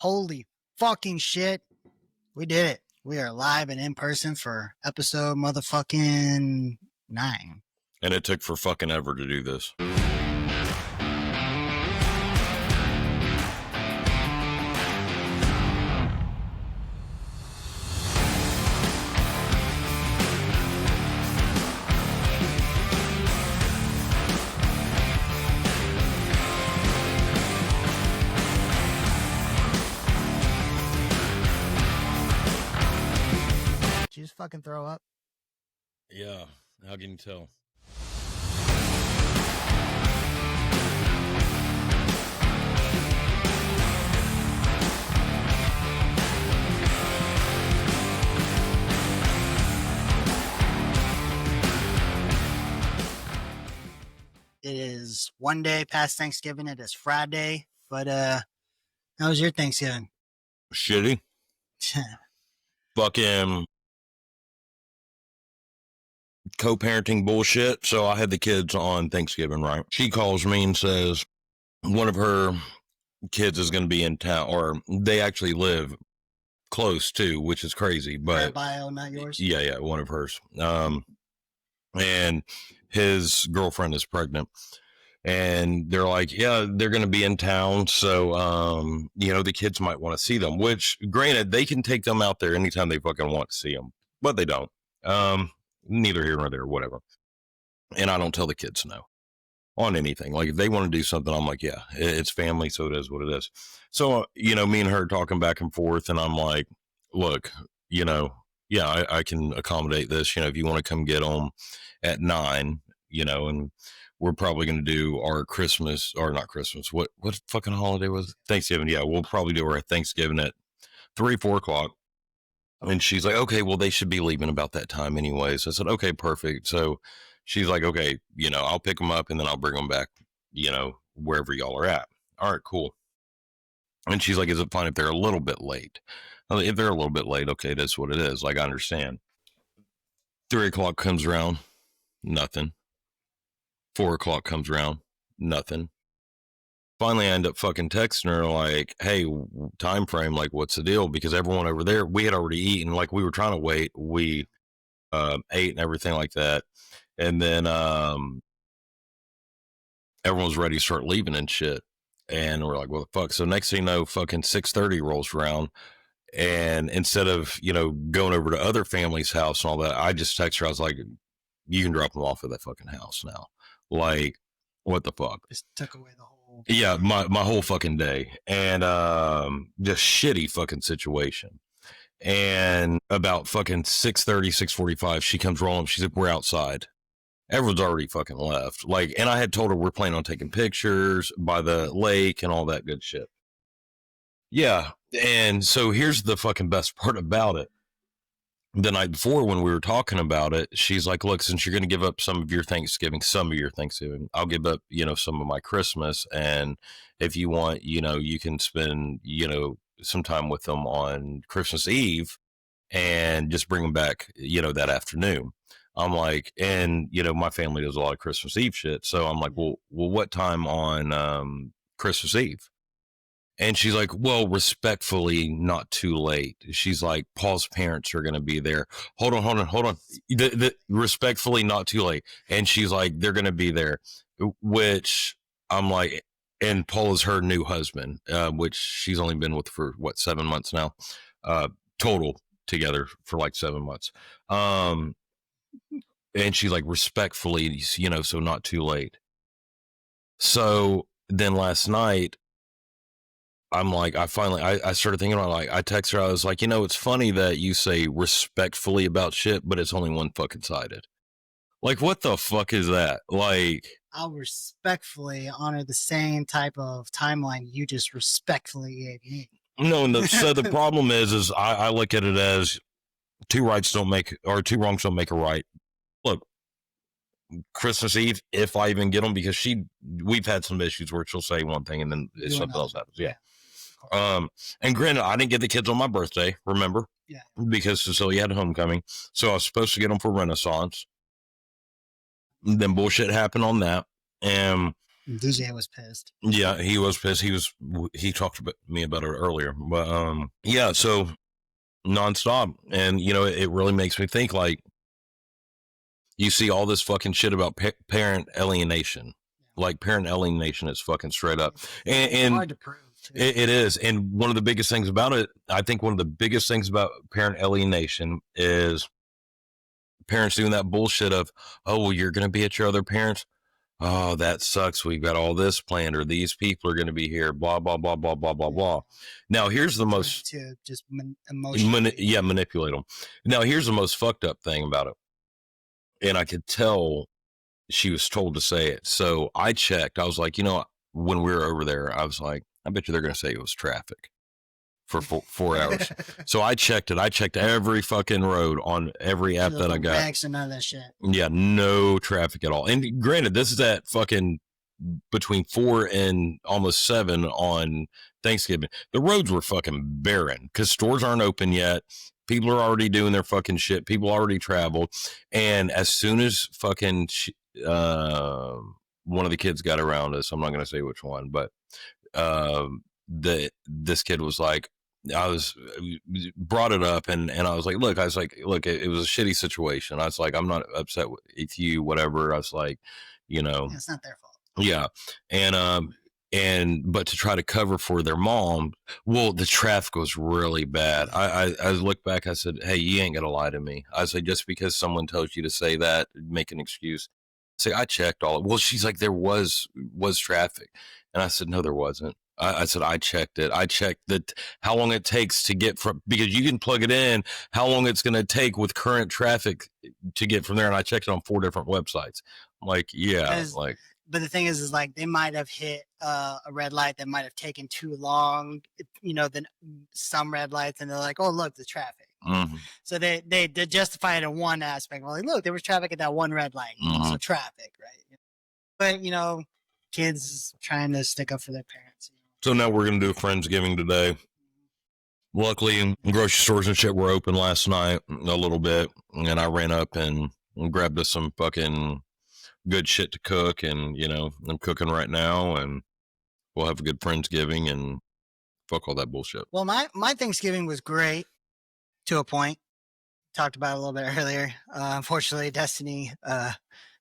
Holy fucking shit. We did it. We are live and in person for episode motherfucking 9. And it took for fucking ever to do this. Did you just fucking throw up? Yeah, how can you tell? It is one day past Thanksgiving. It is Friday. But how was your Thanksgiving? Shitty. Fucking co-parenting bullshit. So I had the kids on Thanksgiving, right? She calls me and says one of her kids is going to be in town, or they actually live close too, which is crazy. But Her bio, not yours? yeah, one of hers. And his girlfriend is pregnant. And they're like, yeah, they're going to be in town. So, the kids might want to see them, which granted, they can take them out there anytime they fucking want to see them, but they don't. Neither here nor there, whatever. And I don't tell the kids no on anything. Like if they want to do something, I'm like, yeah, it's family. So it is what it is. So, me and her talking back and forth, and I'm like, look, yeah, I can accommodate this. If you want to come get them at 9, and we're probably going to do our Christmas, or not Christmas. What fucking holiday was it? Thanksgiving. Yeah, we'll probably do our Thanksgiving at 3, 4 o'clock. And she's like, okay, well, they should be leaving about that time anyways. I said, okay, perfect. So she's like, okay, I'll pick them up and then I'll bring them back, wherever y'all are at. All right, cool. And she's like, is it fine if they're a little bit late? If they're a little bit late, okay, that's what it is. Like, I understand. 3 o'clock comes around, nothing. 4 o'clock comes around, nothing. Finally, I end up fucking texting her like, hey, time frame, like, what's the deal? Because everyone over there, we had already eaten. Like, we were trying to wait. We ate and everything like that. And then everyone was ready to start leaving and shit. And we're like, what the fuck? So next thing you know, fucking 6:30 rolls around. And instead of, going over to other families' house and all that, I just text her. I was like, you can drop them off at that fucking house now. Like, what the fuck? Just took away the whole... Yeah, my whole fucking day. And just shitty fucking situation. And about fucking 6:30, 6:45, she comes rolling. She said, we're outside. Everyone's already fucking left. Like, and I had told her we're planning on taking pictures by the lake and all that good shit. Yeah. And so here's the fucking best part about it. The night before when we were talking about it, she's like, look, since you're going to give up some of your Thanksgiving, I'll give up, some of my Christmas. And if you want, you can spend, some time with them on Christmas Eve and just bring them back, that afternoon. I'm like, and, my family does a lot of Christmas Eve shit. So I'm like, well, what time on Christmas Eve? And she's like, well, respectfully, not too late. She's like, Paul's parents are going to be there. Hold on. Respectfully, not too late. And she's like, they're going to be there, which I'm like, and Paul is her new husband, which she's only been with for 7 months now, total together for like 7 months. And she's like, respectfully, so not too late. So then last night, I'm like, I started thinking about, like, I text her, I was like, it's funny that you say respectfully about shit, but it's only one fucking sided. Like, what the fuck is that? Like, I'll respectfully honor the same type of timeline you just respectfully gave me. No, so the problem is I look at it as two wrongs don't make a right. Look, Christmas Eve, if I even get them, because we've had some issues where she'll say one thing and then something else happens. Yeah. And granted, I didn't get the kids on my birthday, remember? Yeah. Because Cecilia had homecoming. So I was supposed to get them for Renaissance. Then bullshit happened on that. And DJ was pissed. Yeah, he was pissed. He talked to me about it earlier, but yeah, so nonstop, and it really makes me think. Like, you see all this fucking shit about parent alienation. Like, parent alienation is fucking straight up, and hard to prove. Too. It is. And one of the biggest things about it, I think one of the biggest things about parent alienation is parents doing that bullshit of, oh, well, you're going to be at your other parents. Oh, that sucks. We've got all this planned, or these people are going to be here, blah, blah, blah, blah, blah, blah, blah. Now, here's the most... To just emotionally... manipulate them. Now, here's the most fucked up thing about it. And I could tell she was told to say it. So I checked. I was like, when we were over there, I was like, I bet you they're going to say it was traffic for 4 hours. So I checked it. I checked every fucking road on every app that I got. And none of that shit. Yeah, no traffic at all. And granted, this is at fucking between 4 and almost 7 on Thanksgiving. The roads were fucking barren because stores aren't open yet. People are already doing their fucking shit. People already traveled. And as soon as fucking one of the kids got around us, I'm not going to say which one, but this kid was like, brought it up, and I was like, look, it was a shitty situation. I was like, I'm not upset with you, whatever. I was like, it's not their fault. Yeah. But to try to cover for their mom, well, the traffic was really bad. I looked back, I said, hey, you ain't gonna lie to me. I said, just because someone tells you to say that, make an excuse. Say, I checked all. Well, she's like, there was traffic, and I said, no, there wasn't. I said, I checked it. I checked that how long it takes to get from, because you can plug it in, how long it's going to take with current traffic to get from there. And I checked it on 4 different websites. I'm like, yeah, like. But the thing is like they might have hit a red light that might have taken too long, than some red lights, and they're like, oh, look, the traffic. Mm-hmm. So they justify it in one aspect. Well, like, look, there was traffic at that one red light. Mm-hmm. So traffic, right? But, kids trying to stick up for their parents. So now we're going to do Friendsgiving today. Luckily, grocery stores and shit were open last night a little bit. And I ran up and grabbed us some fucking good shit to cook. And, I'm cooking right now. And we'll have a good Friendsgiving and fuck all that bullshit. Well, my Thanksgiving was great to a point. Talked about it a little bit earlier. Unfortunately, Destiny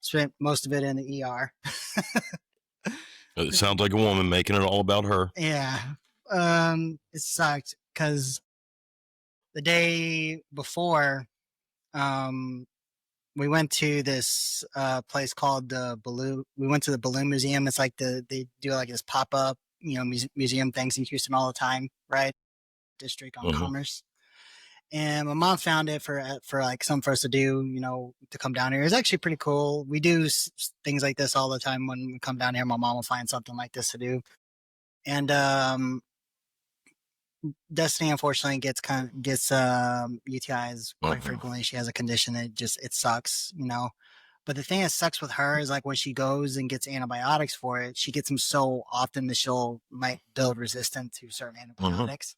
spent most of it in the ER. It sounds like a woman making it all about her. Yeah. It sucked because the day before, we went to this place called the Balloon. We went to the Balloon Museum. It's like they do like this pop-up, museum things in Houston all the time, right? District on Commerce. And my mom found it for like something for us to do, to come down here. It's actually pretty cool. We do things like this all the time when we come down here. My mom will find something like this to do. And Destiny unfortunately gets UTIs quite frequently. She has a condition that it sucks, But the thing that sucks with her is like when she goes and gets antibiotics for it, she gets them so often that might build resistance to certain antibiotics.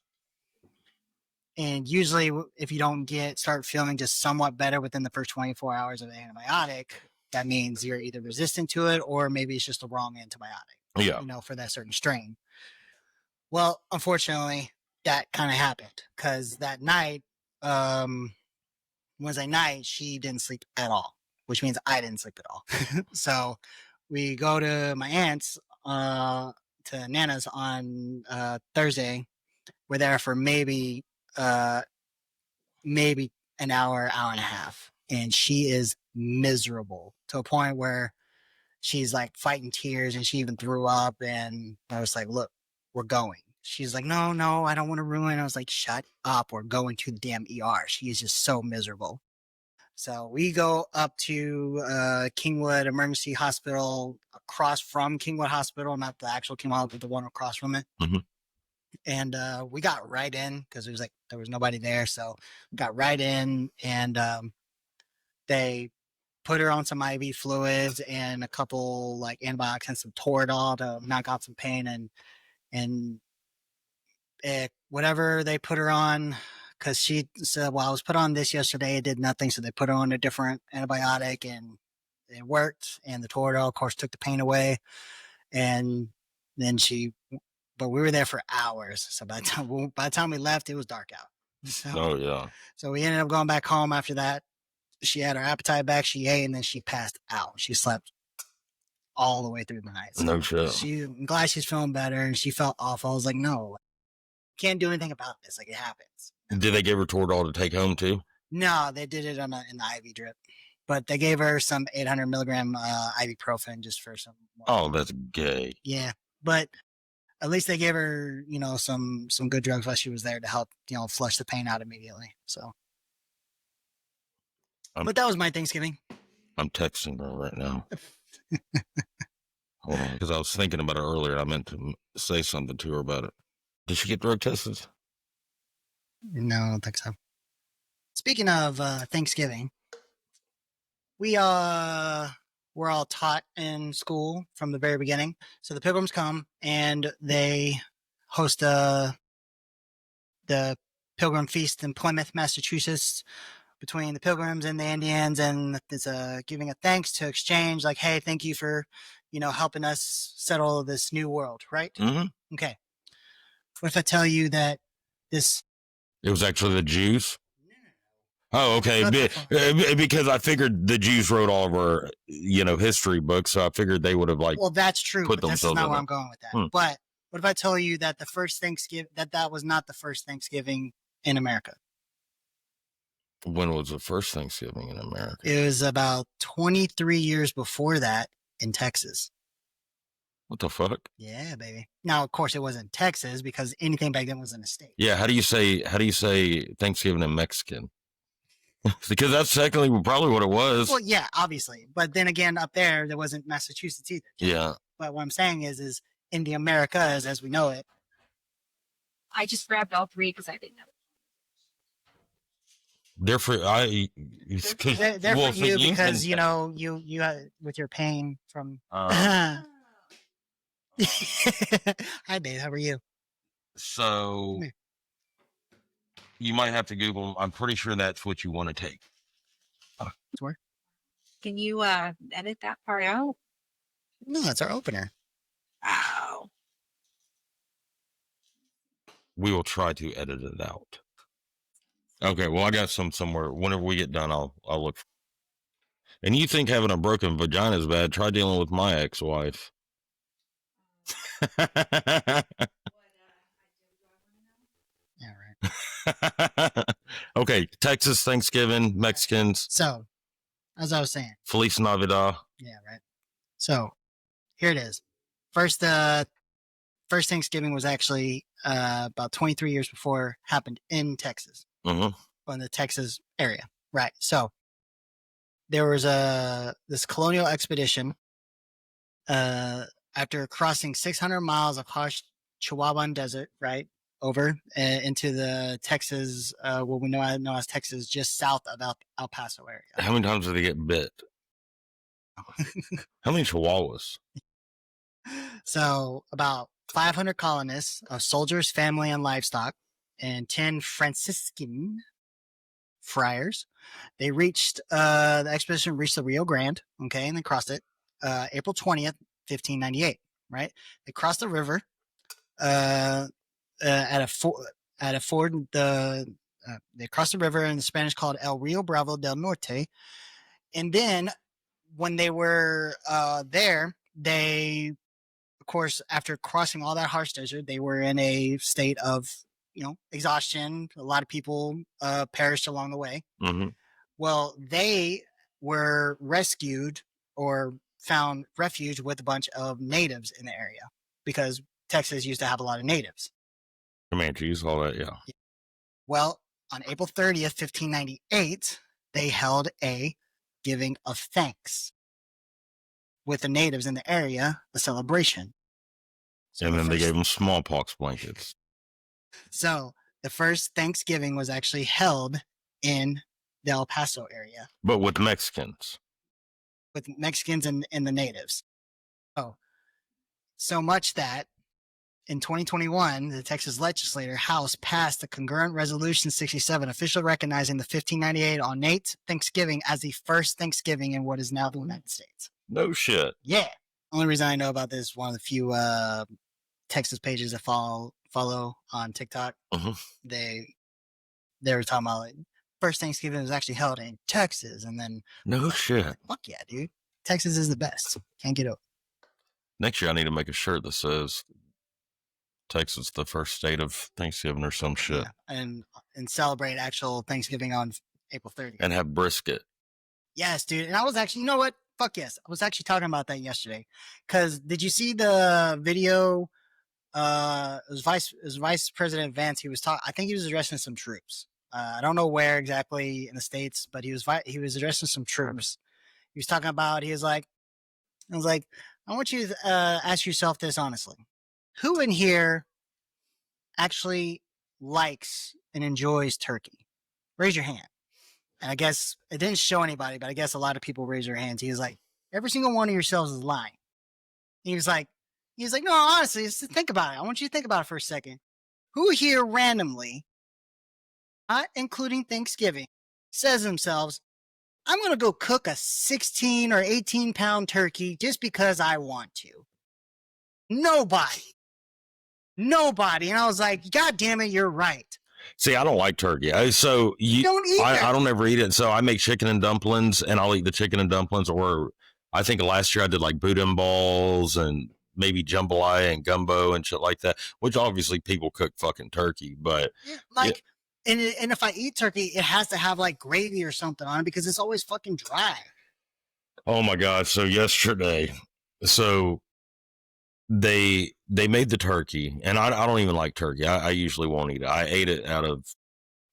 And usually if you don't start feeling just somewhat better within the first 24 hours of the antibiotic, that means you're either resistant to it or maybe it's just the wrong antibiotic, for that certain strain. Well, unfortunately, that kind of happened because that night, Wednesday night, she didn't sleep at all, which means I didn't sleep at all. So we go to my aunt's, to Nana's on Thursday. We're there for maybe an hour and a half, and she is miserable to a point where she's like fighting tears, and she even threw up. And I was like, look, we're going. She's like, no, I don't want to ruin. I was like, shut up, we're going to the damn ER. She is just so miserable. So we go up to Kingwood Emergency Hospital, across from Kingwood Hospital, not the actual Kingwood Hospital, but the one across from it. And we got right in because there was nobody there. So we got right in, and they put her on some IV fluids and a couple like antibiotics and some Toradol to knock out some pain, and whatever they put her on, because she said, well, I was put on this yesterday, it did nothing. So they put her on a different antibiotic and it worked. And the Toradol, of course, took the pain away. And then but we were there for hours. So by the time we left, it was dark out. Oh yeah. So we ended up going back home after that. She had her appetite back. She ate, and then she passed out. She slept all the way through the night. So no shit. I'm glad she's feeling better, and she felt awful. I was like, no, can't do anything about this. Like, it happens. Did they give her Toradol to take home too? No, they did it in the IV drip, but they gave her some 800 milligram ibuprofen just for some. Oh, that's gay. Yeah, but at least they gave her, some good drugs while she was there to help, flush the pain out immediately. So, but that was my Thanksgiving. I'm texting her right now. Hold on, because I was thinking about it earlier. I meant to say something to her about it. Did she get drug tested? No, I don't think so. Speaking of Thanksgiving, we're all taught in school from the very beginning. So the Pilgrims come and they host the Pilgrim Feast in Plymouth, Massachusetts, between the Pilgrims and the Indians, and it's giving a thanks to exchange, like, hey, thank you for, helping us settle this new world, right? Mm-hmm. Okay. What if I tell you that it was actually the Jews? Oh, okay. Because I figured the Jews wrote all of our, history books, so I figured they would have well, that's true, put but this is not where I'm going with that. But what if I tell you that the first Thanksgiving, that was not the first Thanksgiving in America? When was the first Thanksgiving in America? It was about 23 years before that in Texas. What the fuck? Yeah, baby. Now, of course, it wasn't Texas because anything back then was in a state. Yeah, how do you say Thanksgiving in Mexican? Because that's technically probably what it was. Well, yeah, obviously. But then again, up there wasn't Massachusetts either. Yeah. But what I'm saying is in the Americas as we know it. I just grabbed all three because I didn't know. They're for you because you with your pain from. Hi, babe. How are you? So you might have to Google. I'm pretty sure that's what you want to take. Where? Can you edit that part out? No, that's our opener. Wow. We will try to edit it out. Okay, well, I got some somewhere. Whenever we get done, I'll look. And you think having a broken vagina is bad? Try dealing with my ex-wife. Yeah, right. Okay, Texas Thanksgiving, Mexicans. So, as I was saying, Feliz Navidad. Yeah, right. So, here it is. First Thanksgiving was actually about 23 years before happened in Texas. Mm-hmm. In the Texas area. Right. So there was this colonial expedition after crossing 600 miles of harsh Chihuahuan desert, right, over into the Texas, what we know as Texas, just south of El Paso area. How many times did they get bit? How many Chihuahuas? So about 500 colonists of soldiers, family, and livestock, and 10 Franciscan friars. They reached the expedition reached the Rio Grande, okay, and they crossed it April 20th, 1598. Right, they crossed the river at a ford. They crossed the river in the Spanish called El Rio Bravo del Norte, and then when they were there, they, of course, after crossing all that harsh desert, they were in a state of exhaustion. A lot of people perished along the way. Mm-hmm. Well, they were rescued or found refuge with a bunch of natives in the area because Texas used to have a lot of natives. Comanches, all that, yeah. Well, on April 30th, 1598, they held a giving of thanks with the natives in the area, a celebration. So and then they gave them smallpox blankets. So the first Thanksgiving was actually held in the El Paso area. But with Mexicans. With Mexicans and the natives. Oh, so much that in 2021, the Texas Legislature House passed the Concurrent Resolution 67, officially recognizing the 1598 ornate Thanksgiving as the first Thanksgiving in what is now the United States. No shit. Yeah. Only reason I know about this, one of the few Texas pages I follow on TikTok. Mhm. They were talking about like, first Thanksgiving was actually held in Texas, and then No like, shit. fuck yeah, dude. Texas is the best. Can't get over. Next year, I need to make a shirt that says Texas, the first state of Thanksgiving or some shit, Yeah. And celebrate actual Thanksgiving on April 30th. and have brisket. Yes, dude. And I was actually, you know what? Fuck yes. I was actually talking about that yesterday. Cause did you see the video? It was Vice President Vance. He was talking, I think he was addressing some troops. I don't know where exactly in the States, but he was addressing some troops. He was talking about, I was like, I want you to ask yourself this honestly. Who in here actually likes and enjoys turkey? Raise your hand. And I guess it didn't show anybody, but I guess a lot of people raised their hands. He was like, every single one of yourselves is lying. He was like, no, honestly, just think about it. I want you to think about it for a second. Who here randomly, not including Thanksgiving, says to themselves, I'm going to go cook a 16 or 18 pound turkey just because I want to? Nobody. Nobody. And I was like, God damn it, you're right. See, I don't like turkey. So You don't eat it. I don't ever eat it. So I make chicken and dumplings, and I'll eat the chicken and dumplings. Or I think last year I did like boudin balls and maybe jambalaya and gumbo and shit like that. Which obviously people cook fucking turkey, but yeah, like, and if I eat turkey, it has to have like gravy or something on it because it's always fucking dry. Oh my god! So yesterday, so they made the turkey, and I don't even like turkey. I usually won't eat it. I ate it out of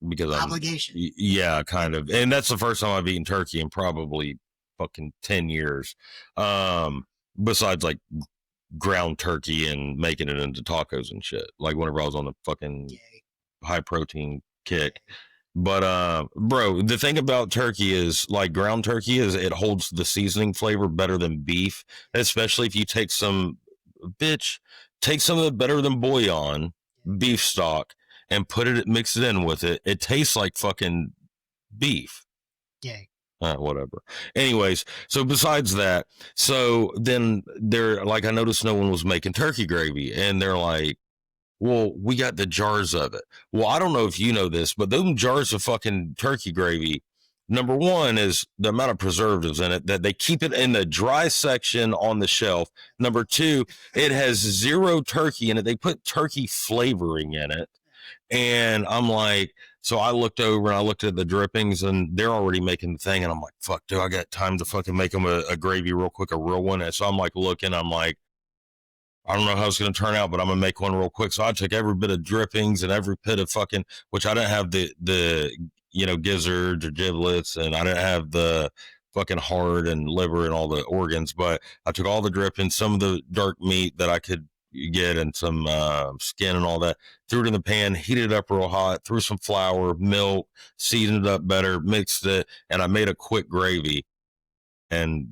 because I'm Obligation. yeah, kind of, and that's the first time I've eaten turkey in probably fucking 10 years. Besides like ground turkey and making it into tacos and shit. Like whenever I was on the fucking high protein kick. But bro, the thing about turkey is like ground turkey is it holds the seasoning flavor better than beef, especially if you take some take some of the better than bouillon beef stock and mix it in with it. It tastes like fucking beef. Yay. Whatever. Anyways, so besides that, so then they're like, I noticed no one was making turkey gravy, and they're like, well, we got the jars of it. Well, I don't know if you know this, but those jars of fucking turkey gravy, number one is the amount of preservatives in it that they keep it in the dry section on the shelf. Number two, it has zero turkey in it. They put turkey flavoring in it. And I'm like, so I looked over and I looked at the drippings and they're already making the thing. And I'm like, fuck, do I got time to fucking make them a gravy real quick, a real one? And so I'm like looking, I'm like, I don't know how it's going to turn out, but I'm going to make one real quick. So I took every bit of drippings and every bit of fucking, which I didn't have the gizzards or giblets, and I didn't have the fucking heart and liver and all the organs, but I took all the drippings, some of the dark meat that I could get and some skin and all that, threw it in the pan, heated it up real hot, threw some flour, milk, seasoned it up better, mixed it, and I made a quick gravy. And,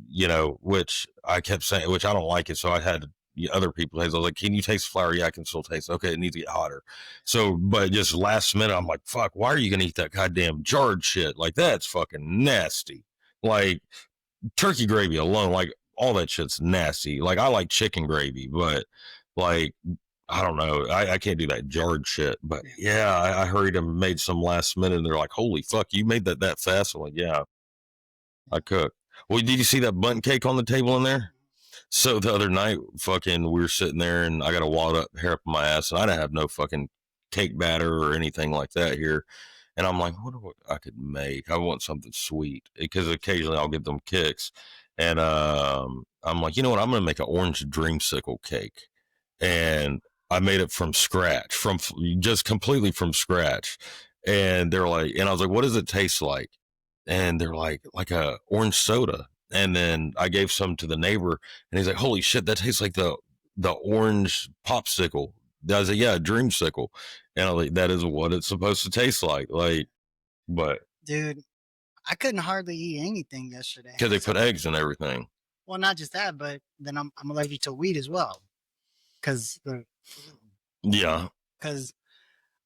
which I kept saying, which I don't like it. So I had other people, I was like, can you taste flour? Yeah, I can still taste it. Okay, it needs to get hotter. So, but just last minute, I'm like, fuck, why are you going to eat that goddamn jarred shit? Like, that's fucking nasty. Like, turkey gravy alone, like, all that shit's nasty. Like, I like chicken gravy, but, like, I don't know. I can't do that jarred shit. But, yeah, I hurried and made some last minute, and they're like, holy fuck, you made that fast? I'm like, yeah, I cooked. Well, did you see that bundt cake on the table in there? So the other night, fucking, we were sitting there and I got a wad up hair up my ass and I didn't have no fucking cake batter or anything like that here. And I'm like, what I could make? I want something sweet because occasionally I'll get them kicks. And I'm like, you know what? I'm going to make an orange dreamsicle cake. And I made it from scratch, just completely from scratch. And they're like, and I was like, what does it taste like? And they're like a orange soda. And then I gave some to the neighbor, and he's like, "Holy shit, that tastes like the orange popsicle." I was like, "Yeah, dreamsicle," and I was like, "That is what it's supposed to taste like." Like, but dude, I couldn't hardly eat anything yesterday because they put eggs in everything. Well, not just that, but then I'm allergic to wheat as well. Because yeah, because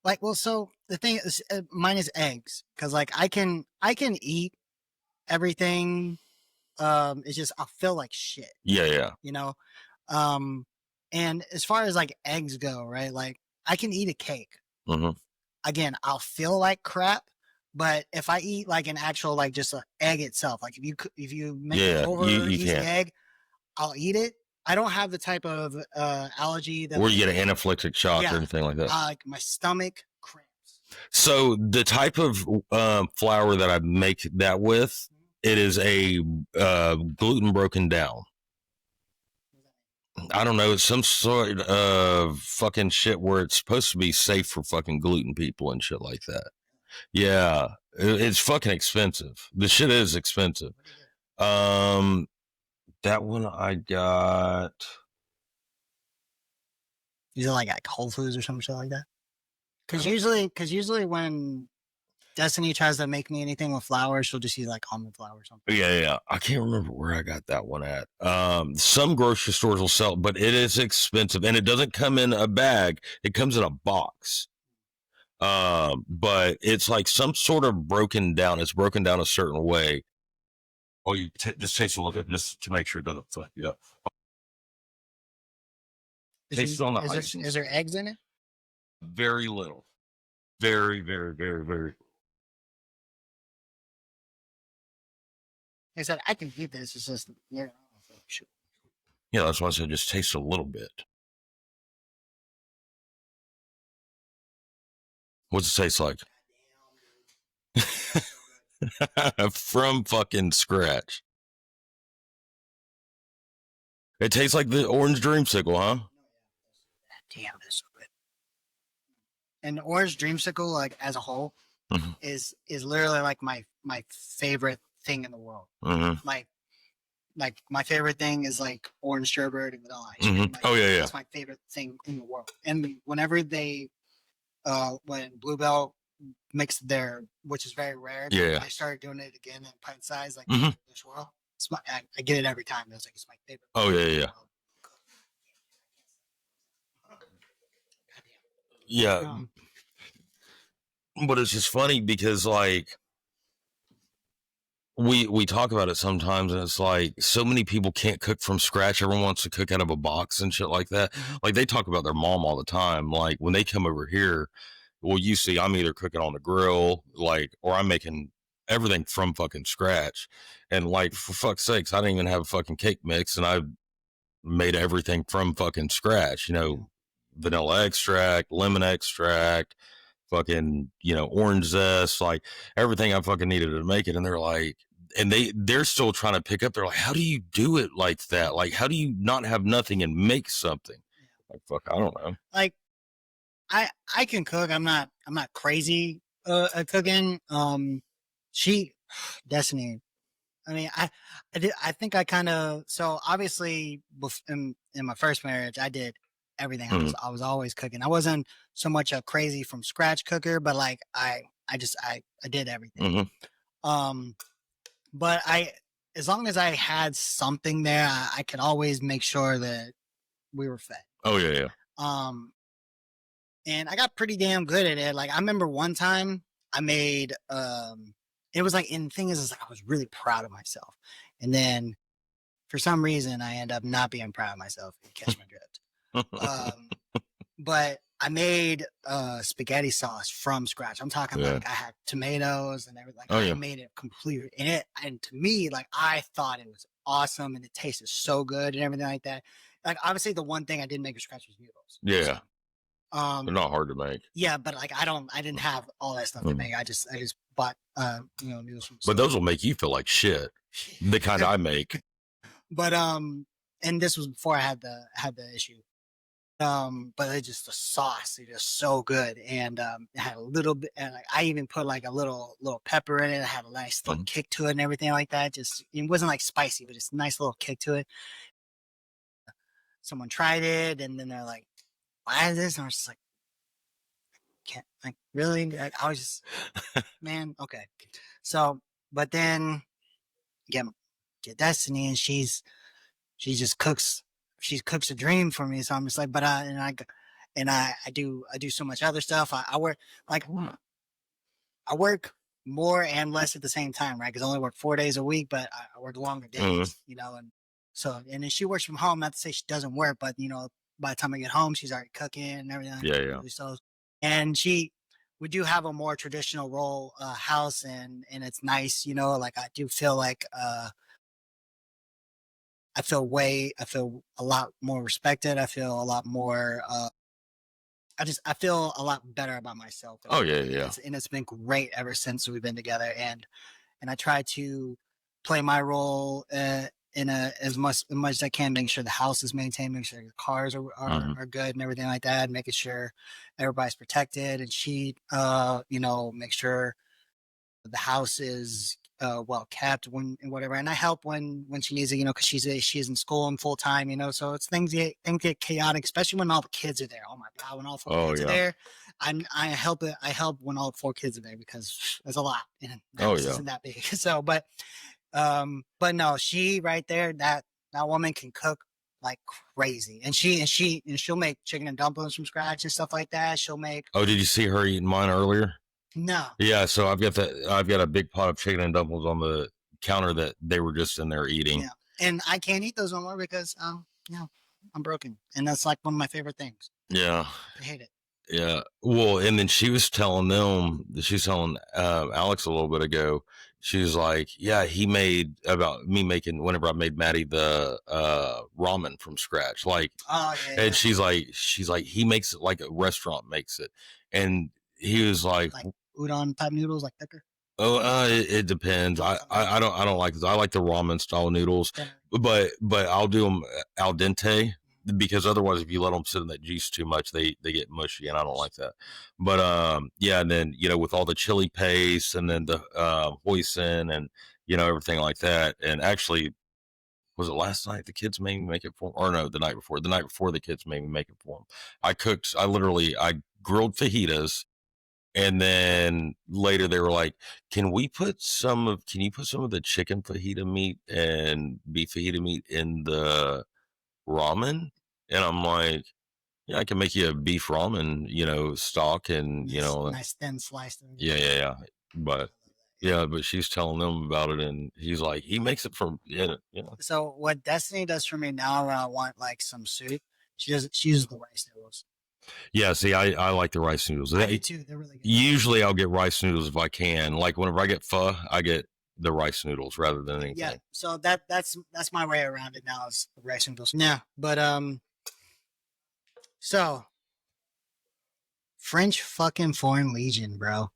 like, well, so the thing is, mine is eggs. Because like I can eat everything it's just I'll feel like shit. Yeah. You know, and as far as like eggs go, right? Like I can eat a cake. Mm-hmm. Again, I'll feel like crap, but if I eat like an actual like just an egg itself, like if you make an over easy egg, I'll eat it. I don't have the type of allergy that where you get an anaphylactic shock or anything like that. Like my stomach cramps. So the type of flour that I make that with, it is a gluten broken down. I don't know, some sort of fucking shit where it's supposed to be safe for fucking gluten people and shit like that. Yeah, it's fucking expensive. The shit is expensive. That one I got. Is it like Whole Foods or some shit like that? Because usually when Destiny tries to make me anything with flour, she'll just use like almond flour or something. Yeah. I can't remember where I got that one at. Some grocery stores will sell it, but it is expensive, and it doesn't come in a bag. It comes in a box. But it's like some sort of broken down. It's broken down a certain way. Oh, you just taste a little bit just to make sure it doesn't fuck you up. Taste on the ice. Is there eggs in it? Very little. Very, very, very, very. I said I can eat this. It's just yeah. Yeah, that's why I said just taste a little bit. What's it taste like? From fucking scratch. It tastes like the orange dreamsicle, huh? Damn, that's so good. And orange dreamsicle, like as a whole, is literally like my favorite thing in the world. Like my favorite thing is like orange sherbet and vanilla ice cream. Like, yeah. That's my favorite thing in the world. And whenever they, when Bluebell makes their, which is very rare, I started doing it again in pint size, like this world. I get it every time. It's like it's my favorite. Oh yeah. Yeah. But it's just funny because like we talk about it sometimes, and it's like so many people can't cook from scratch. Everyone wants to cook out of a box and shit like that. Like they talk about their mom all the time. Like when they come over here, well, you see, I'm either cooking on the grill, like, or I'm making everything from fucking scratch. And like, for fuck's sakes, I didn't even have a fucking cake mix, and I made everything from fucking scratch. You know, vanilla extract, lemon extract, fucking, you know, orange zest, like everything I fucking needed to make it. And they're like, and they're still trying to pick up. They're like, how do you do it like that? Like, how do you not have nothing and make something? Like, fuck, I don't know. Like, I can cook. I'm not crazy at cooking. Destiny. I mean, I think I kind of, so obviously in my first marriage, I did everything. I was always cooking. I wasn't so much a crazy from scratch cooker, but like I did everything. But as long as I had something there, I could always make sure that we were fed. Oh yeah. And I got pretty damn good at it. Like I remember one time I made, it was like, and the thing is like I was really proud of myself. And then for some reason I end up not being proud of myself. You catch my drift. But I made spaghetti sauce from scratch. I'm talking like I had tomatoes and everything. Like I made it completely. And to me, like I thought it was awesome and it tasted so good and everything like that. Like obviously the one thing I didn't make from scratch was noodles. Yeah. They're not hard to make. Yeah, but like I didn't have all that stuff to make. I just bought noodles from. But those will make you feel like shit. The kind I make. But and this was before I had the issue. But it just the sauce is just so good, and it had a little bit, and like I even put like a little pepper in it. It had a nice little kick to it and everything like that. Just it wasn't like spicy, but it's a nice little kick to it. Someone tried it, and then they're like, "Why is this?" And I was just like, "Can't like really." Like, I was just, man, okay. So, but then get Destiny, and she just cooks. She cooks a dream for me. So I'm just like, but I do so much other stuff. I work like I work more and less at the same time, right? Because I only work 4 days a week, but I work longer days, you know, and so, and then she works from home. Not to say she doesn't work, but you know, by the time I get home, she's already cooking and everything. Yeah. So, and we do have a more traditional role house, and it's nice, you know. Like I do feel like I feel a lot more respected. I feel a lot more. I feel a lot better about myself. Oh yeah. And it's been great ever since we've been together. And I try to play my role in as much as I can, making sure the house is maintained, making sure the cars are good and everything like that, making sure everybody's protected, and she you know, make sure the house is well kept when and whatever. And I help when she needs it, you know, because she's in school and full time, you know. So it's things get chaotic, especially when all the kids are there. Oh my god, when all four kids are there, I help it. I help when all four kids are there because there's a lot, and the house isn't that big. So, but no, she right there, that woman can cook like crazy, and she'll make chicken and dumplings from scratch and stuff like that. She'll make. Oh, did you see her eating mine earlier? No. Yeah, so I've got a big pot of chicken and dumplings on the counter that they were just in there eating. Yeah, and I can't eat those no more because you know, I'm broken, and that's like one of my favorite things. Yeah, I hate it. Yeah, well, and then she's telling Alex a little bit ago. She was like, "Yeah, he made about me making whenever I made Maddie the ramen from scratch, like." Oh yeah. And she's like, he makes it like a restaurant makes it, and he was like udon type noodles, like thicker. Oh, it depends. I don't like this. I like the ramen style noodles, but I'll do them al dente because otherwise, if you let them sit in that juice too much, they get mushy, and I don't like that. But yeah, and then you know, with all the chili paste and then the hoisin and you know everything like that. And actually, was it last night the kids made me make it for them? Or no, the night before. The night before the kids made me make it for them. I cooked. I grilled fajitas. And then later they were like, can you put some of the chicken fajita meat and beef fajita meat in the ramen? And I'm like, yeah, I can make you a beef ramen, you know, stock and, you know, nice thin slice. Yeah. But she's telling them about it, and he's like, he makes it from, you know. So what Destiny does for me now when I want like some soup, she uses the rice noodles. Yeah, see, I like the rice noodles. I do too. They're really good. Usually I'll get rice noodles if I can. Like whenever I get pho, I get the rice noodles rather than anything. Yeah, so that's my way around it now is the rice noodles. Yeah, but so French fucking Foreign Legion, bro.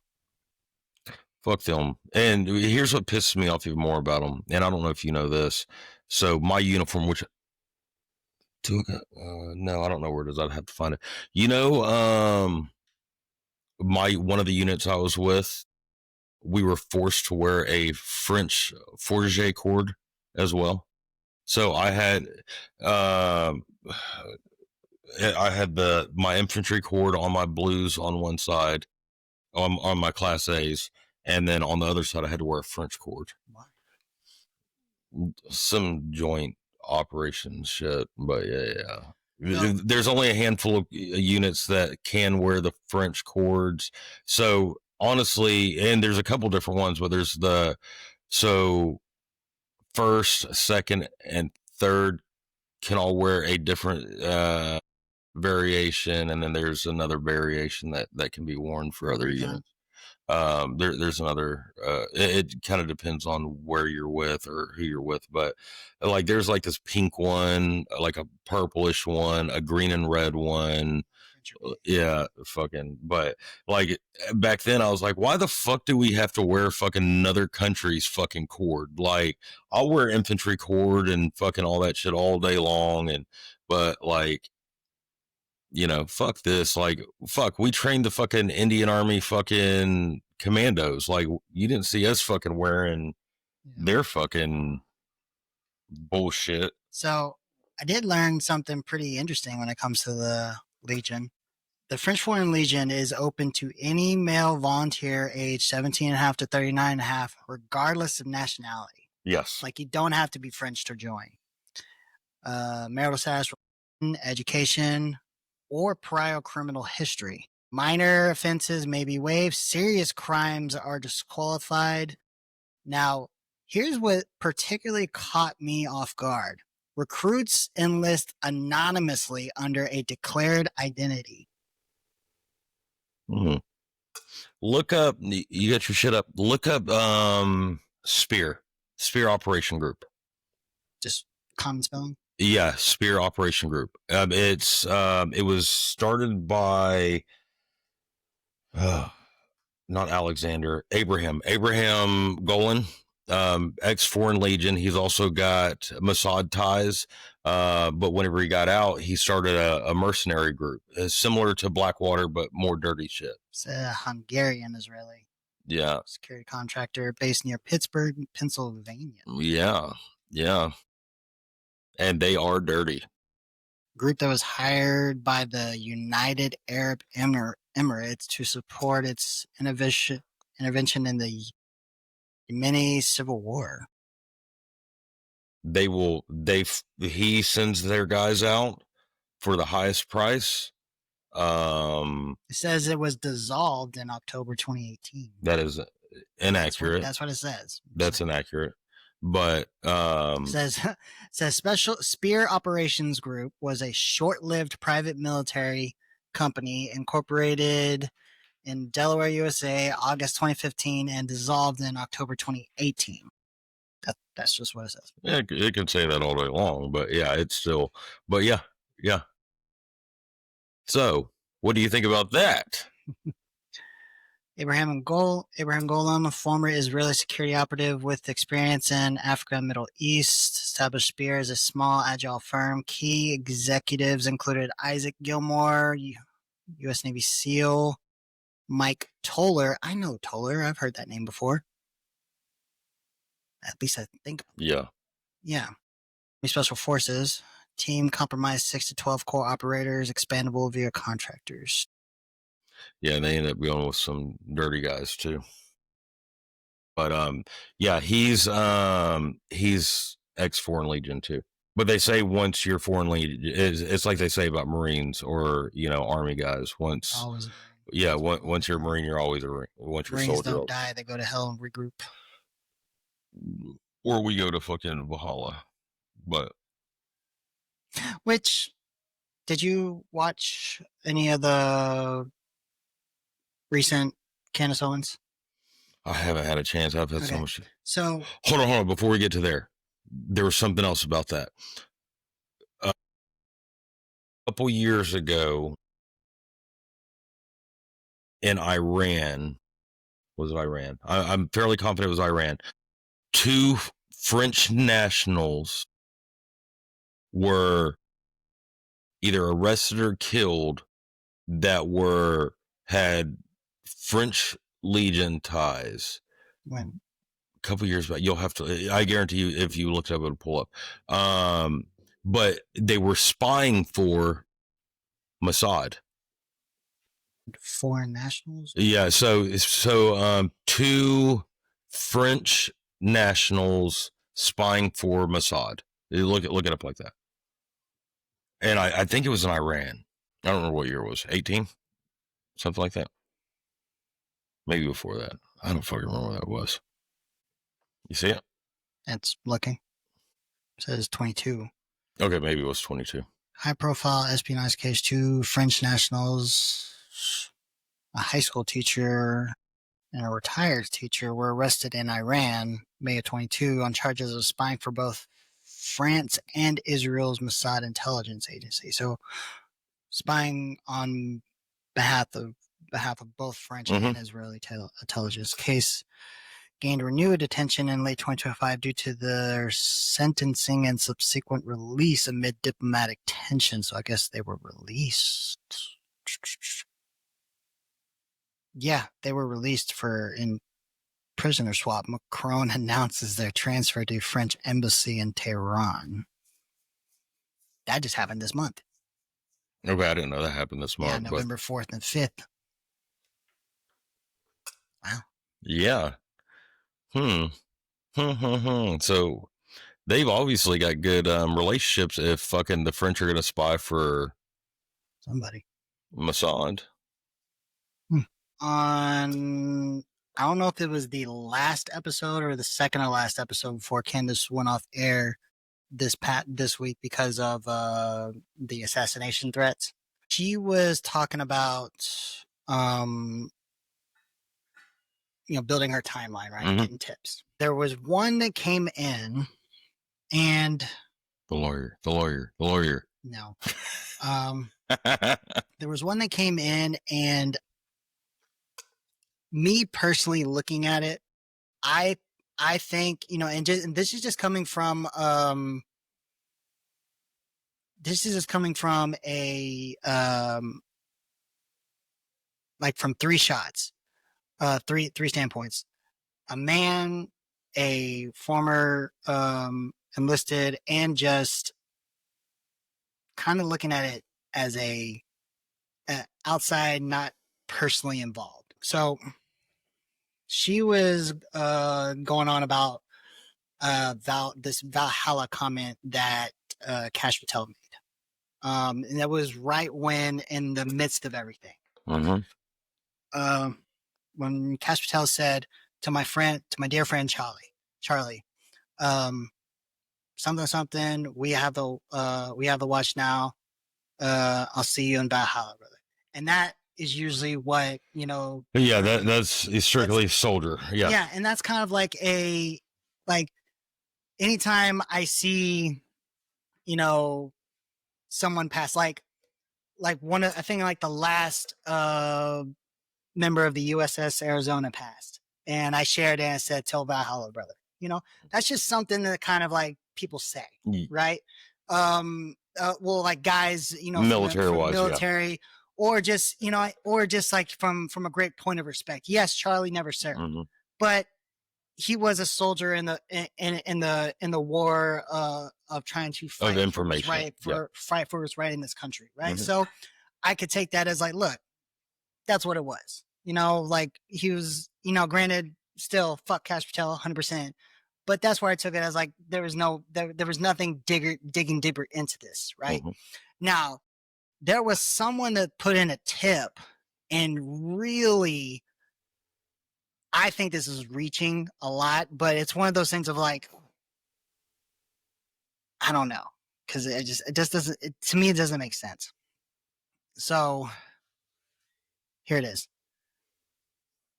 Fuck them. And here's what pisses me off even more about them. And I don't know if you know this. So my uniform, which no, I don't know where it is. I'd have to find it. You know, one of the units I was with, we were forced to wear a French Forget cord as well. So I had my infantry cord on my blues on one side, on my class A's, and then on the other side I had to wear a French cord. Why? Some joint operation shit, but yeah. No. There's only a handful of units that can wear the French cords. So honestly, and there's a couple different ones, but there's so first, second, and third can all wear a different variation, and then there's another variation that can be worn for other units. There's another it kind of depends on where you're with or who you're with, but like there's like this pink one, like a purplish one, a green and red one. Yeah, fucking. But like back then I was like, why the fuck do we have to wear fucking another country's fucking cord? Like I'll wear infantry cord and fucking all that shit all day long, and but like, you know, fuck this. Like, fuck, we trained the fucking Indian Army fucking commandos. Like, you didn't see us fucking wearing their fucking bullshit. So I did learn something pretty interesting when it comes to the Legion. The French Foreign Legion is open to any male volunteer age 17 and a half to 39 and a half, regardless of nationality. Yes. Like, you don't have to be French to join. Marital status, education, or prior criminal history Minor offenses may be waived. Serious crimes are disqualified. Now, here's what particularly caught me off guard. Recruits enlist anonymously under a declared identity. Hmm. Look up, you got your shit up. Look up Spear Operation Group. Just common spelling? Yeah, Spear Operation Group. It was started by not Alexander, Abraham Golan, ex Foreign Legion. He's also got Mossad ties. But whenever he got out, he started a mercenary group, similar to Blackwater, but more dirty shit. It's a Hungarian Israeli security contractor based near Pittsburgh, Pennsylvania. Yeah. And they are dirty. Group that was hired by the United Arab Emirates to support its intervention in the Yemeni civil war. He sends their guys out for the highest price. It says it was dissolved in October 2018. That is inaccurate. That's what it says. That's inaccurate. But says Special Spear Operations Group was a short-lived private military company incorporated in Delaware, USA, August 2015, and dissolved in October 2018. That's just what it says. Yeah, it can say that all day long, but yeah, it's still. But yeah. So, what do you think about that? Abraham Golem, a former Israeli security operative with experience in Africa and Middle East, established Spear as a small, agile firm. Key executives included Isaac Gilmore, U.S. Navy SEAL, Mike Toller. I know Toller. I've heard that name before. At least I think. Yeah. Special Forces. Team comprised 6 to 12 core operators, expandable via contractors. Yeah, they end up going with some dirty guys too. But yeah, he's ex Foreign Legion too. But they say once you're Foreign Legion, it's like they say about Marines or Army guys. Once you're a Marine, you're always a Marine. Once you're a Marines soldier, don't die; they go to hell and regroup. Or we go to fucking Valhalla. But which, did you watch any of the recent Candace Owens? I haven't had a chance. I've had so much. So hold on. Before we get to there was something else about that. A couple years ago in Iran, was it Iran? I'm fairly confident it was Iran. 2 French nationals were either arrested or killed that had French Legion ties. When? A couple years back. You'll have to, I guarantee you, if you looked up, it'll pull up. But they were spying for Mossad. Foreign nationals? Yeah, so 2 French nationals spying for Mossad. Look it up like that. And I think it was in Iran. I don't remember what year it was. 18? Something like that. Maybe before that. I don't fucking remember what that was. You see it? It's looking. It says 22. Okay, maybe it was 22. High-profile espionage case. 2 French nationals, a high school teacher, and a retired teacher were arrested in Iran, May of 22, on charges of spying for both France and Israel's Mossad intelligence agency. So, spying on behalf of both French and Israeli intelligence. Case gained renewed attention in late 2025 due to their sentencing and subsequent release amid diplomatic tension. So I guess they were released. Yeah, they were released in prisoner swap. Macron announces their transfer to French embassy in Tehran. That just happened this month. Okay, I didn't know that happened this month. Yeah, November 4th and 5th. Wow. Yeah. So they've obviously got good relationships if fucking the French are going to spy for somebody. Mossad. on, I don't know if it was the last episode or the second to last episode before Candace went off air this week because of the assassination threats. She was talking about building her timeline, right? Mhm. Getting tips. There was one that came in, and The lawyer. no, there was one that came in, and me personally looking at it, I think, and this is just coming from a like from three shots, three standpoints. A man, a former enlisted, and just kind of looking at it as a outside, not personally involved. So she was going on about this Valhalla comment that Cash Patel made. And that was right when, in the midst of everything. Mm-hmm. When Cash Patel said to my dear friend Charlie, something, we have the watch now. I'll see you in Valhalla, brother. And that is usually what, Yeah, that's strictly soldier. Yeah. Yeah, and that's kind of like anytime I see, someone pass, like one of, I think like the last member of the USS Arizona passed, and I shared it and I said, "Tell Valhalla, brother." That's just something that kind of like people say, right? Well, like guys, military, or just like from a great point of respect. Yes, Charlie never served, but he was a soldier in the war of trying to fight for his right in this country, right? So I could take that as like, look, that's what it was. Like he was, granted, still fuck Cash Patel 100%, but that's where I took it as like there was nothing digging deeper into this, right? Now there was someone that put in a tip, and really, I think this is reaching a lot, but it's one of those things of like, I don't know, because it just doesn't, to me, it doesn't make sense. So here it is.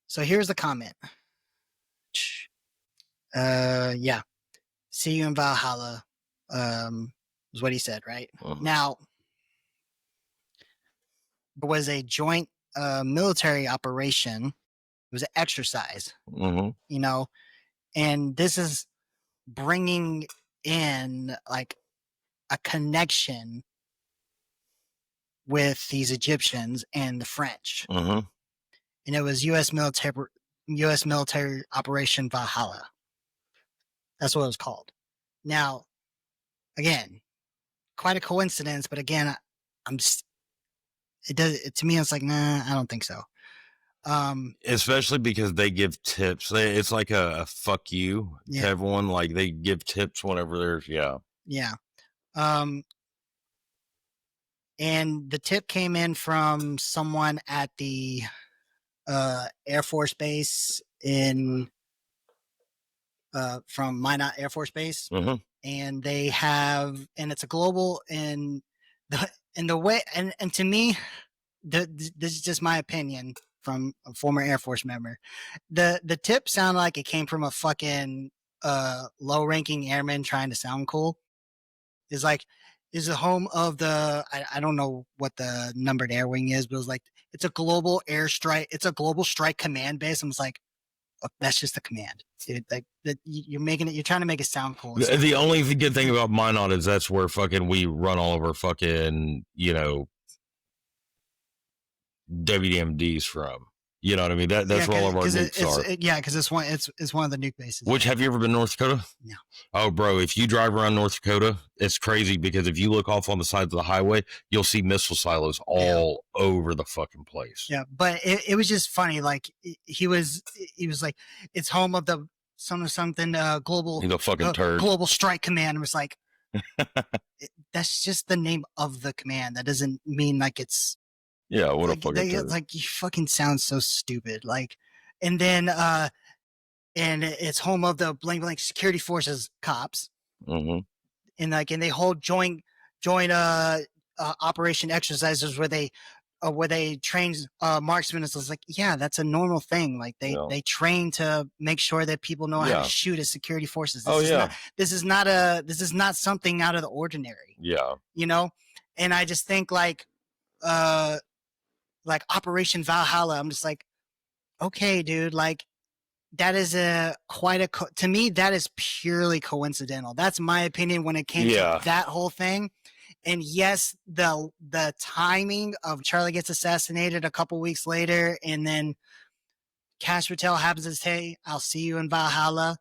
So here's the comment. Yeah. See you in Valhalla. Is what he said, right? Now, there was a joint military operation. It was an exercise, and this is bringing in like a connection with these Egyptians and the French. And it was U.S. military Operation Valhalla. That's what it was called. Now, again, quite a coincidence, but again, to me, it's like, nah, I don't think so. Especially because they give tips. It's like a fuck you to everyone. Like they give tips whenever there's, yeah. And the tip came in from someone at the Air Force Base from Minot Air Force Base, and they have, and it's a global, and the way, and to me, this is just my opinion from a former Air Force member. The tip sounded like it came from a fucking low-ranking airman trying to sound cool. It's like, is the home of the, I don't know what the numbered air wing is, but it was like, it's a global airstrike, it's a global strike command base. I was like, oh, that's just the command. Like that, you're making it, you're trying to make it sound cool. The only good thing about Minot is that's where fucking we run all of our fucking, WDMDs from. You know what I mean? That's where all of our nukes are. Yeah, because it's one of the nuke bases. Which, have you ever been to North Dakota? No. Oh, bro, if you drive around North Dakota, it's crazy because if you look off on the sides of the highway, you'll see missile silos all over the fucking place. Yeah, but it was just funny. Like he was like, it's home of the something global. He's a fucking turd. Global Strike Command. It was like, that's just the name of the command. That doesn't mean like it's Yeah, what like, a fucking turd. like you fucking sound so stupid. Like, and then and it's home of the blank blank security forces cops, Mm-hmm. and like, and they hold joint operation exercises where they train marksmen. It's like, yeah, that's a normal thing. Like they train to make sure that people know how to shoot as security forces. This is not something out of the ordinary. Yeah. You know? And I just think like Operation Valhalla, I'm just like, okay, dude, like that is to me, that is purely coincidental. That's my opinion when it came to that whole thing. And yes, the timing of Charlie gets assassinated a couple weeks later, and then Cash Patel happens to say, "I'll see you in Valhalla."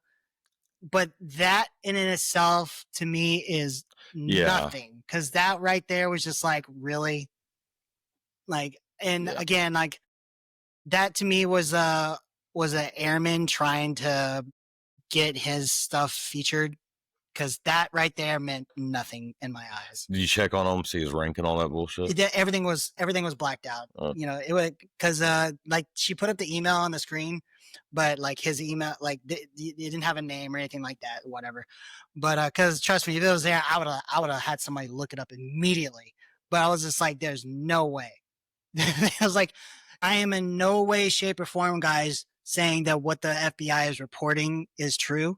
But that in itself, to me, is nothing, because that right there was just like, really, like, and again, like that to me was an airman trying to get his stuff featured. Because that right there meant nothing in my eyes. Did you check on him, see his rank and all that bullshit? Everything was blacked out. You know, it was because like she put up the email on the screen, but like his email, like it didn't have a name or anything like that, whatever. But because trust me, if it was there, I would have had somebody look it up immediately. But I was just like, there's no way. I was like, I am in no way, shape, or form, guys, saying that what the FBI is reporting is true.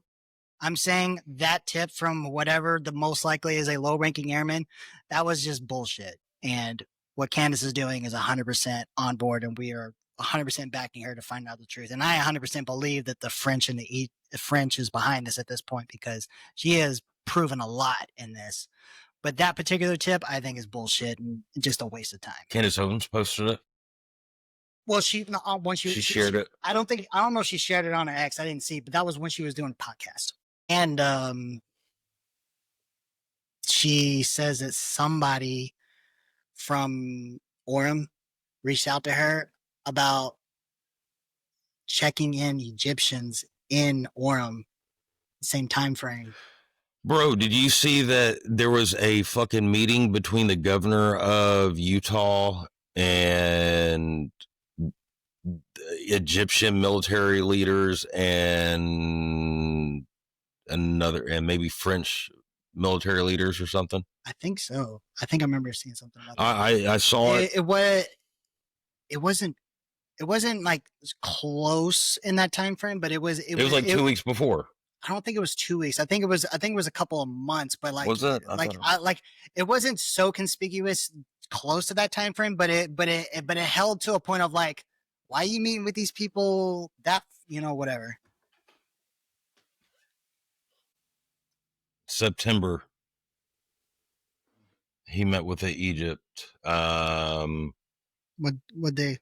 I'm saying that tip from whatever the most likely is a low-ranking airman, that was just bullshit. And what Candace is doing is 100% on board, and we are 100% backing her to find out the truth. And I 100% believe that the French and the French is behind this at this point, because she has proven a lot in this. But that particular tip, I think, is bullshit and just a waste of time. Candace Owens posted it. Well, once she shared it. I don't know if she shared it on her X. I didn't see, but that was when she was doing a podcast. And she says that somebody from Orem reached out to her about checking in Egyptians in Orem, same time frame. Bro, did you see that there was a fucking meeting between the governor of Utah and Egyptian military leaders and maybe French military leaders or something? I think so. I think I remember seeing something about that. I saw it. It wasn't like close in that time frame, but it was like 2 weeks before. I don't think it was 2 weeks. I think it was a couple of months, but like, was it? It wasn't so conspicuous close to that time frame, but it held to a point of like, why are you meeting with these people? That, whatever. September. He met with Egypt. What day?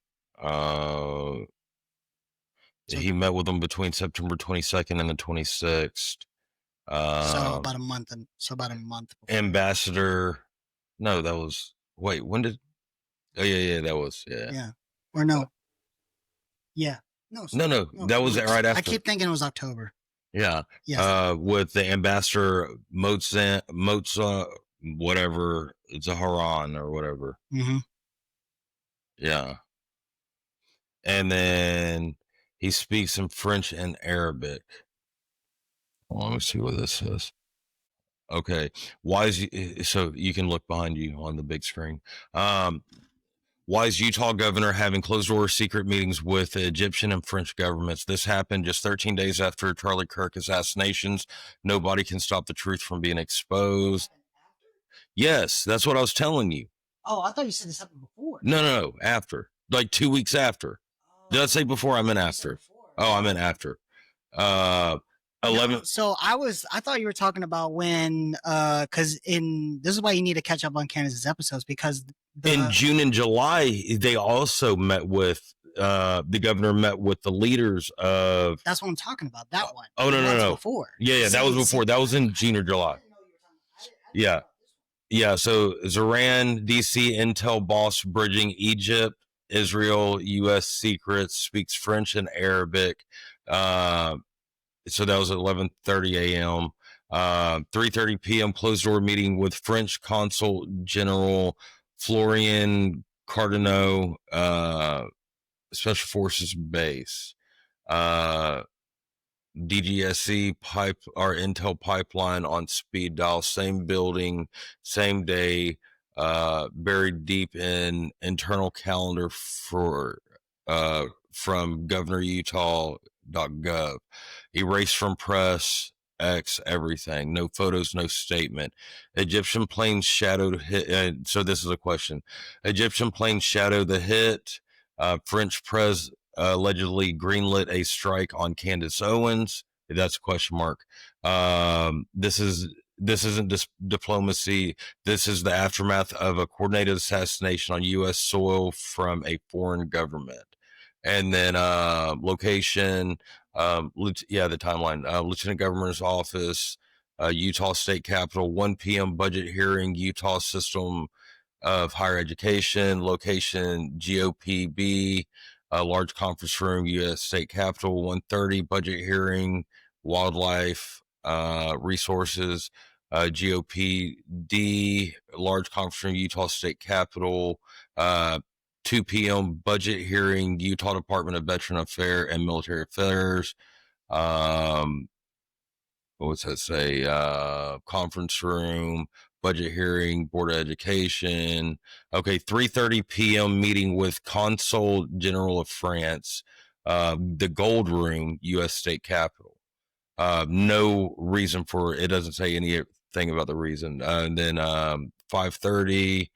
He met with them between September 22nd and the 26th. So about a month before. Ambassador. No, that was. Wait, when did? Oh yeah, that was Yeah. Or no. Yeah. No, that was right after. I keep thinking it was October. Yeah. Yes. With the ambassador Mozart, whatever, Zaharan or whatever. Mm-hmm. Yeah. And then he speaks in French and Arabic. Well, let me see what this says. Okay. So you can look behind you on the big screen. Why is Utah governor having closed-door secret meetings with the Egyptian and French governments? This happened just 13 days after Charlie Kirk assassinations. Nobody can stop the truth from being exposed. Yes, that's what I was telling you. Oh, I thought you said this happened before. No, after. Like 2 weeks after. Did I say before? I meant after. Oh, I meant after. 11. No, so I thought you were talking about when, because this is why you need to catch up on Candace's episodes, because in June and July, they also met with, the governor met with the leaders of. That's what I'm talking about. That one. Oh, no. Before. Yeah, that was before. That was in June or July. Yeah. Yeah. So Zaran, DC intel boss bridging Egypt, Israel, U.S. secrets, speaks French and Arabic. So that was at 11:30 a.m. 3:30 p.m. closed door meeting with French Consul General Florian Cardano, Special Forces Base, DGSC pipe or Intel pipeline on speed dial, same building, same day, buried deep in internal calendar for from governorutah.gov, erased from press X, everything, no photos, no statement. Egyptian plane shadowed hit. So this is a question. Egyptian plane shadowed the hit. French press allegedly greenlit a strike on Candace Owens. That's a question mark. This isn't diplomacy. This is the aftermath of a coordinated assassination on U.S. soil from a foreign government. And then location, the timeline. Lieutenant Governor's Office, Utah State Capitol, 1 p.m. budget hearing, Utah System of Higher Education, location GOPB, a large conference room, U.S. State Capitol, 1:30 budget hearing, wildlife resources, GOPD, large conference room, Utah State Capitol, 2 p.m. budget hearing, Utah Department of Veteran Affairs and Military Affairs. What's that say? Conference room, budget hearing, Board of Education. Okay, 3:30 p.m. meeting with Consul General of France, the Gold Room, U.S. State Capitol. No reason for it. Doesn't say anything about the reason. And then 5:30.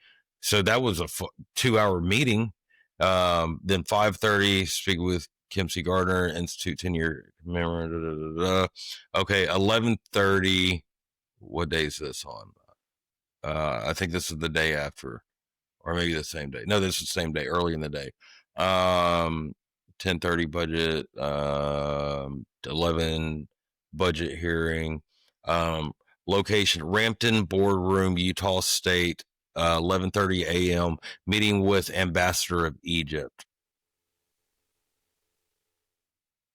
So that was a 2-hour meeting. Then 5:30, speak with Kim C. Gardner, Institute 10-year commemorative. Okay, 11:30. What day is this on? I think this is the day after, or maybe the same day. No, this is the same day, early in the day. 10:30 budget. 11 budget hearing. Location Rampton Boardroom, Utah State. 11:30 a.m. meeting with Ambassador of Egypt.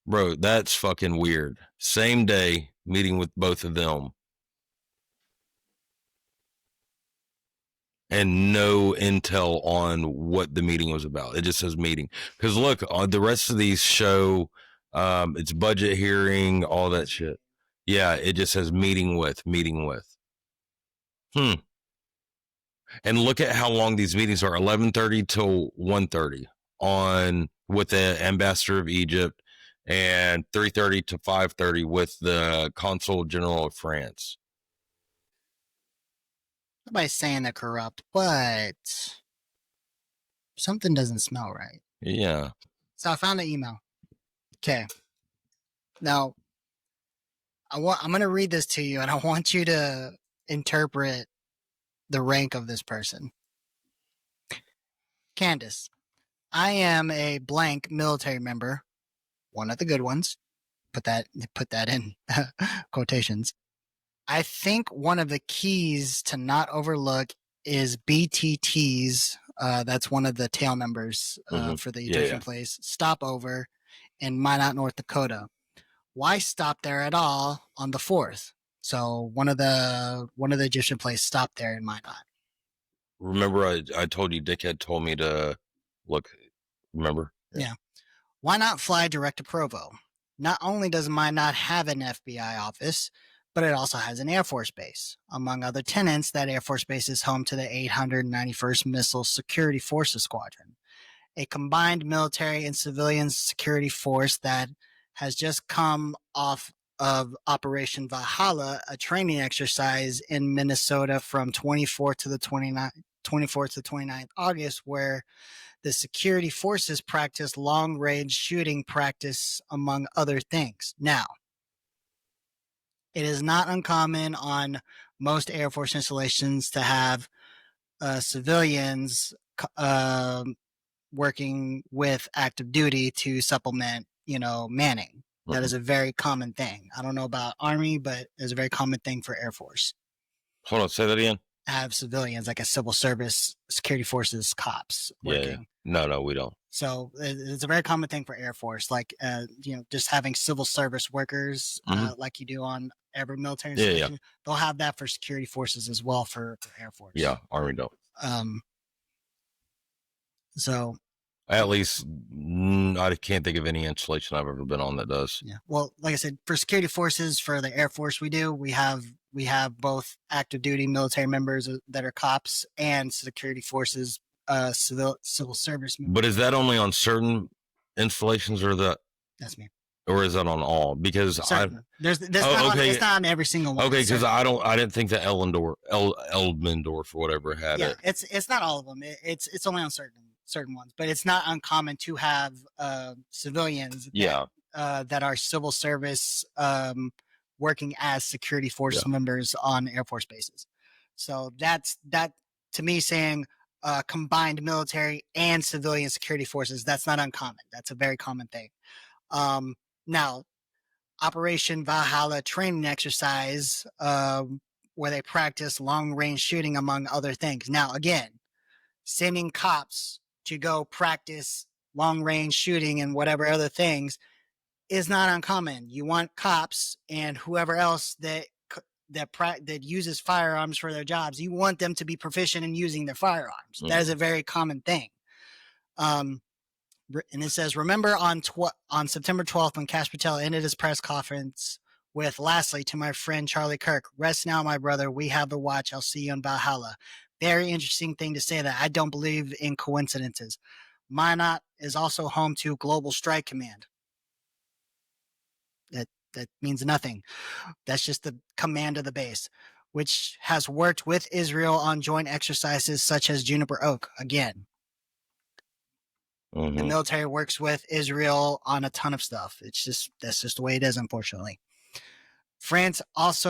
Bro, that's fucking weird. Same day, meeting with both of them. And no intel on what the meeting was about. It just says meeting. Because look, the rest of these show, it's budget hearing, all that shit. Yeah, it just says meeting with. And look at how long these meetings are, 11:30 till 1:30 on with the Ambassador of Egypt, and 3:30 to 5:30 with the Consul General of France. Nobody's saying they're corrupt, but something doesn't smell right. Yeah. So I found the email. Okay. Now, I'm going to read this to you, and I want you to interpret the rank of this person. Candace, I am a blank military member, one of the good ones. Put that in quotations. I think one of the keys to not overlook is BTT's. That's one of the tail numbers for the Egyptian place. Stopover in Minot, North Dakota. Why stop there at all on the 4th? So one of the Egyptian place stopped there in Minot. Remember, I told you, Dickhead told me to look. Remember? Yeah. Why not fly direct to Provo? Not only does Minot have an FBI office, but it also has an Air Force base. Among other tenants, that Air Force base is home to the 891st Missile Security Forces Squadron, a combined military and civilian security force that has just come off of Operation Valhalla, a training exercise in Minnesota from 24th to 29th August, where the security forces practice long-range shooting practice, among other things. Now, it is not uncommon on most Air Force installations to have civilians working with active duty to supplement, manning. That is a very common thing. I don't know about Army, but it's a very common thing for Air Force. Hold on, say that again. Have civilians, like a civil service, security forces, cops working. Yeah. No, we don't. So it's a very common thing for Air Force, like just having civil service workers, like you do on every military installation. Yeah. They'll have that for security forces as well for Air Force. Yeah, Army don't. So At least I can't think of any installation I've ever been on that does. yeah. Well, like I said, for security forces for the Air Force, we have both active duty military members that are cops and security forces, civil service members. But is that only on certain installations, or That's me. or is that on all? Because There's okay. it's not on every single one. Okay, because I didn't think that Eldendorf or whatever had it. It's not all of them. It's only on certain ones, but it's not uncommon to have civilians that are civil service working as security force members on Air Force bases. So that to me, saying combined military and civilian security forces, that's not uncommon. That's a very common thing. Now, Operation Valhalla training exercise, where they practice long range shooting, among other things. Now, again, sending cops to go practice long range shooting and whatever other things is not uncommon. You want cops and whoever else that uses firearms for their jobs, you want them to be proficient in using their firearms. That is a very common thing. And it says, remember on September 12th when Kash Patel ended his press conference with, lastly, to my friend Charlie Kirk, rest now, my brother. We have the watch. I'll see you in Valhalla. Very interesting thing to say that. I don't believe in coincidences. Minot is also home to Global Strike Command. That means nothing. That's just the command of the base, which has worked with Israel on joint exercises such as Juniper Oak. Again, the military works with Israel on a ton of stuff. That's just the way it is, unfortunately. France has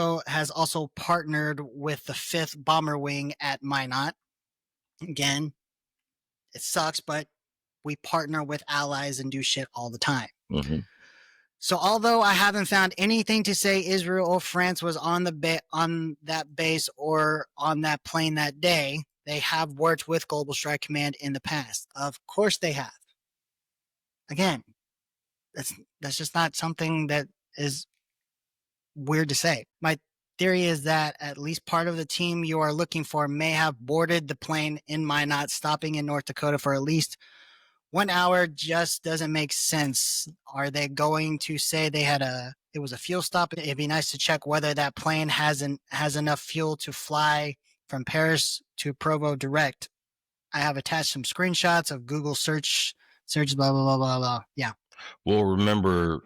partnered with the 5th Bomber Wing at Minot. Again, it sucks, but we partner with allies and do shit all the time. So although I haven't found anything to say Israel or France was on that base or on that plane that day, they have worked with Global Strike Command in the past. Of course they have. Again, that's just not something that is weird to say. My theory is that at least part of the team you are looking for may have boarded the plane in Minot, stopping in North Dakota for at least 1 hour. Just doesn't make sense. Are they going to say it was a fuel stop? It'd be nice to check whether that plane has enough fuel to fly from Paris to Provo direct. I have attached some screenshots of Google search blah blah blah blah blah. Yeah. Well, remember,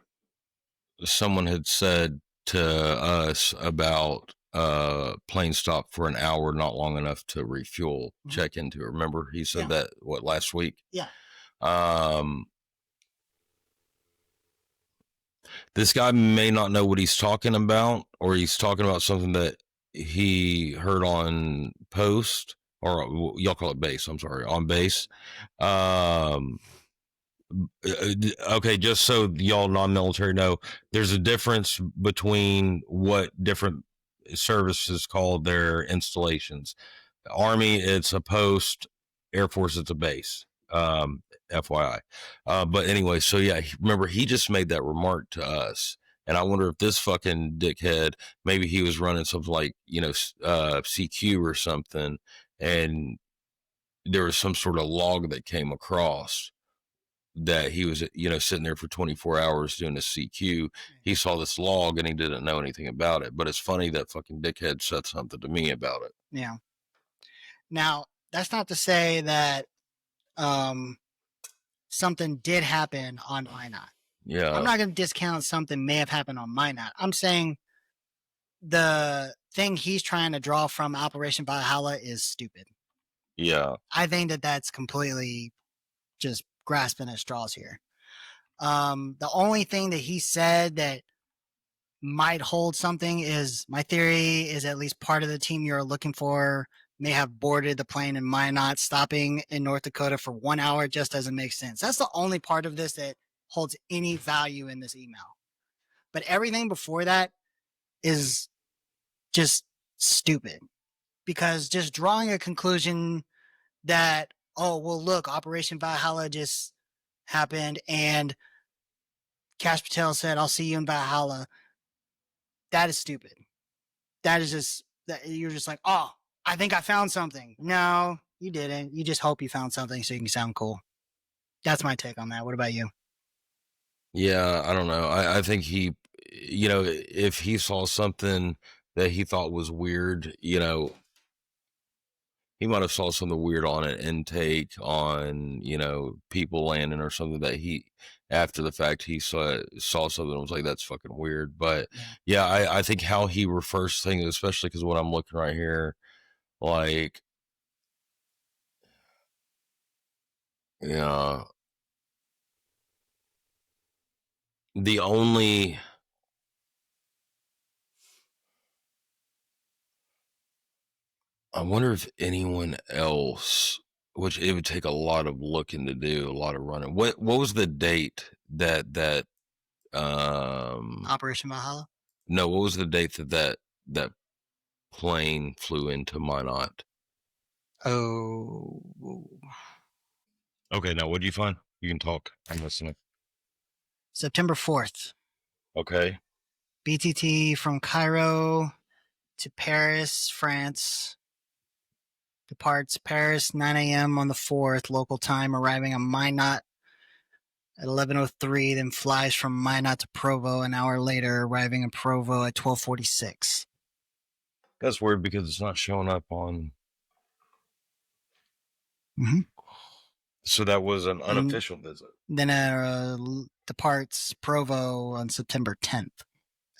someone had said to us about plane stop for an hour, not long enough to refuel, check into it. Remember, he said that last week. Yeah. This guy may not know what he's talking about, or he's talking about something that he heard on post, or y'all call it base. I'm sorry, on base. Okay, just so y'all non-military know, there's a difference between what different services call their installations. Army, it's a post. Air Force, it's a base. FYI. But anyway, so yeah, remember, he just made that remark to us. And I wonder if this fucking dickhead, maybe he was running something like, CQ or something, and there was some sort of log that came across that he was, sitting there for 24 hours doing a CQ. He saw this log and he didn't know anything about it. But it's funny that fucking dickhead said something to me about it. Yeah. Now, that's not to say that something did happen on Minot. Yeah. I'm not going to discount something may have happened on Minot. I'm saying the thing he's trying to draw from Operation Valhalla is stupid. Yeah. I think that's completely just grasping at straws here. The only thing that he said that might hold something is, my theory is, at least part of the team you're looking for may have boarded the plane in Minot, stopping in North Dakota for 1 hour. It just doesn't make sense. That's the only part of this that holds any value in this email. But everything before that is just stupid, because just drawing a conclusion that, oh, well, look, Operation Valhalla just happened and Kash Patel said, I'll see you in Valhalla. That is stupid. That is just, that you're just like, oh, I think I found something. No, You didn't. You just hope you found something so you can sound cool. That's my take on that. What about you? Yeah, I don't know. I think he, if he saw something that he thought was weird, he might have saw something weird on an intake on, people landing or something that he, after the fact, he saw something and was like, that's fucking weird. But yeah, I think how he refers to things, especially because what I'm looking right here, like, yeah, the only, I wonder if anyone else, which it would take a lot of looking to do, a lot of running. What was the date that Operation Valhalla? no, what was the date that plane flew into Minot? Oh, Okay, now what do you find? You can talk. I'm listening. September 4th. Okay. BTT from Cairo to Paris, France. Departs Paris 9 a.m. on the 4th, local time, arriving on Minot at 11:03. Then flies from Minot to Provo an hour later, arriving in Provo at 12:46. That's weird because it's not showing up on. Mm-hmm. So that was an unofficial visit. Then departs Provo on September 10th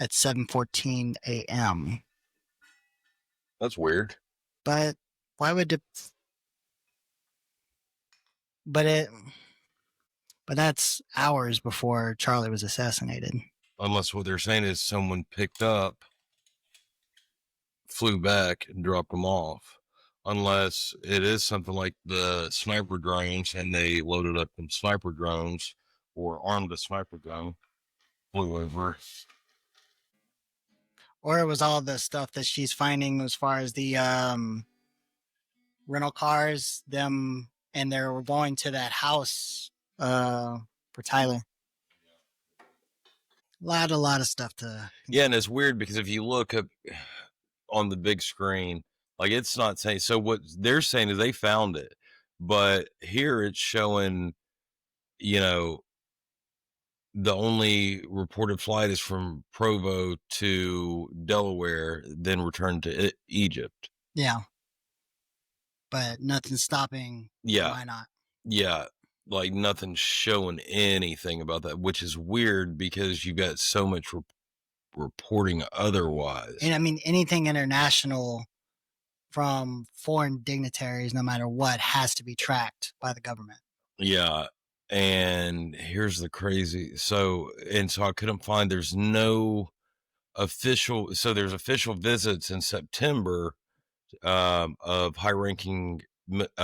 at 7:14 a.m. That's weird. But why would it? But that's hours before Charlie was assassinated. Unless what they're saying is someone picked up, flew back, and dropped them off. Unless it is something like the sniper drones and they loaded up them sniper drones or armed a sniper gun, flew over. Or it was all the stuff that she's finding as far as the rental cars, them, and they were going to that house for Tyler. A lot of stuff to. Yeah, and it's weird because if you look up on the big screen, like it's not saying. So what they're saying is they found it, but here it's showing, the only reported flight is from Provo to Delaware, then returned to Egypt. Yeah. But nothing's stopping. Yeah. Why not? Yeah. Like nothing's showing anything about that, which is weird because you got so much reporting otherwise. And I mean, anything international from foreign dignitaries, no matter what, has to be tracked by the government. Yeah. And here's the crazy. So I couldn't find, there's no official. So there's official visits in September of high ranking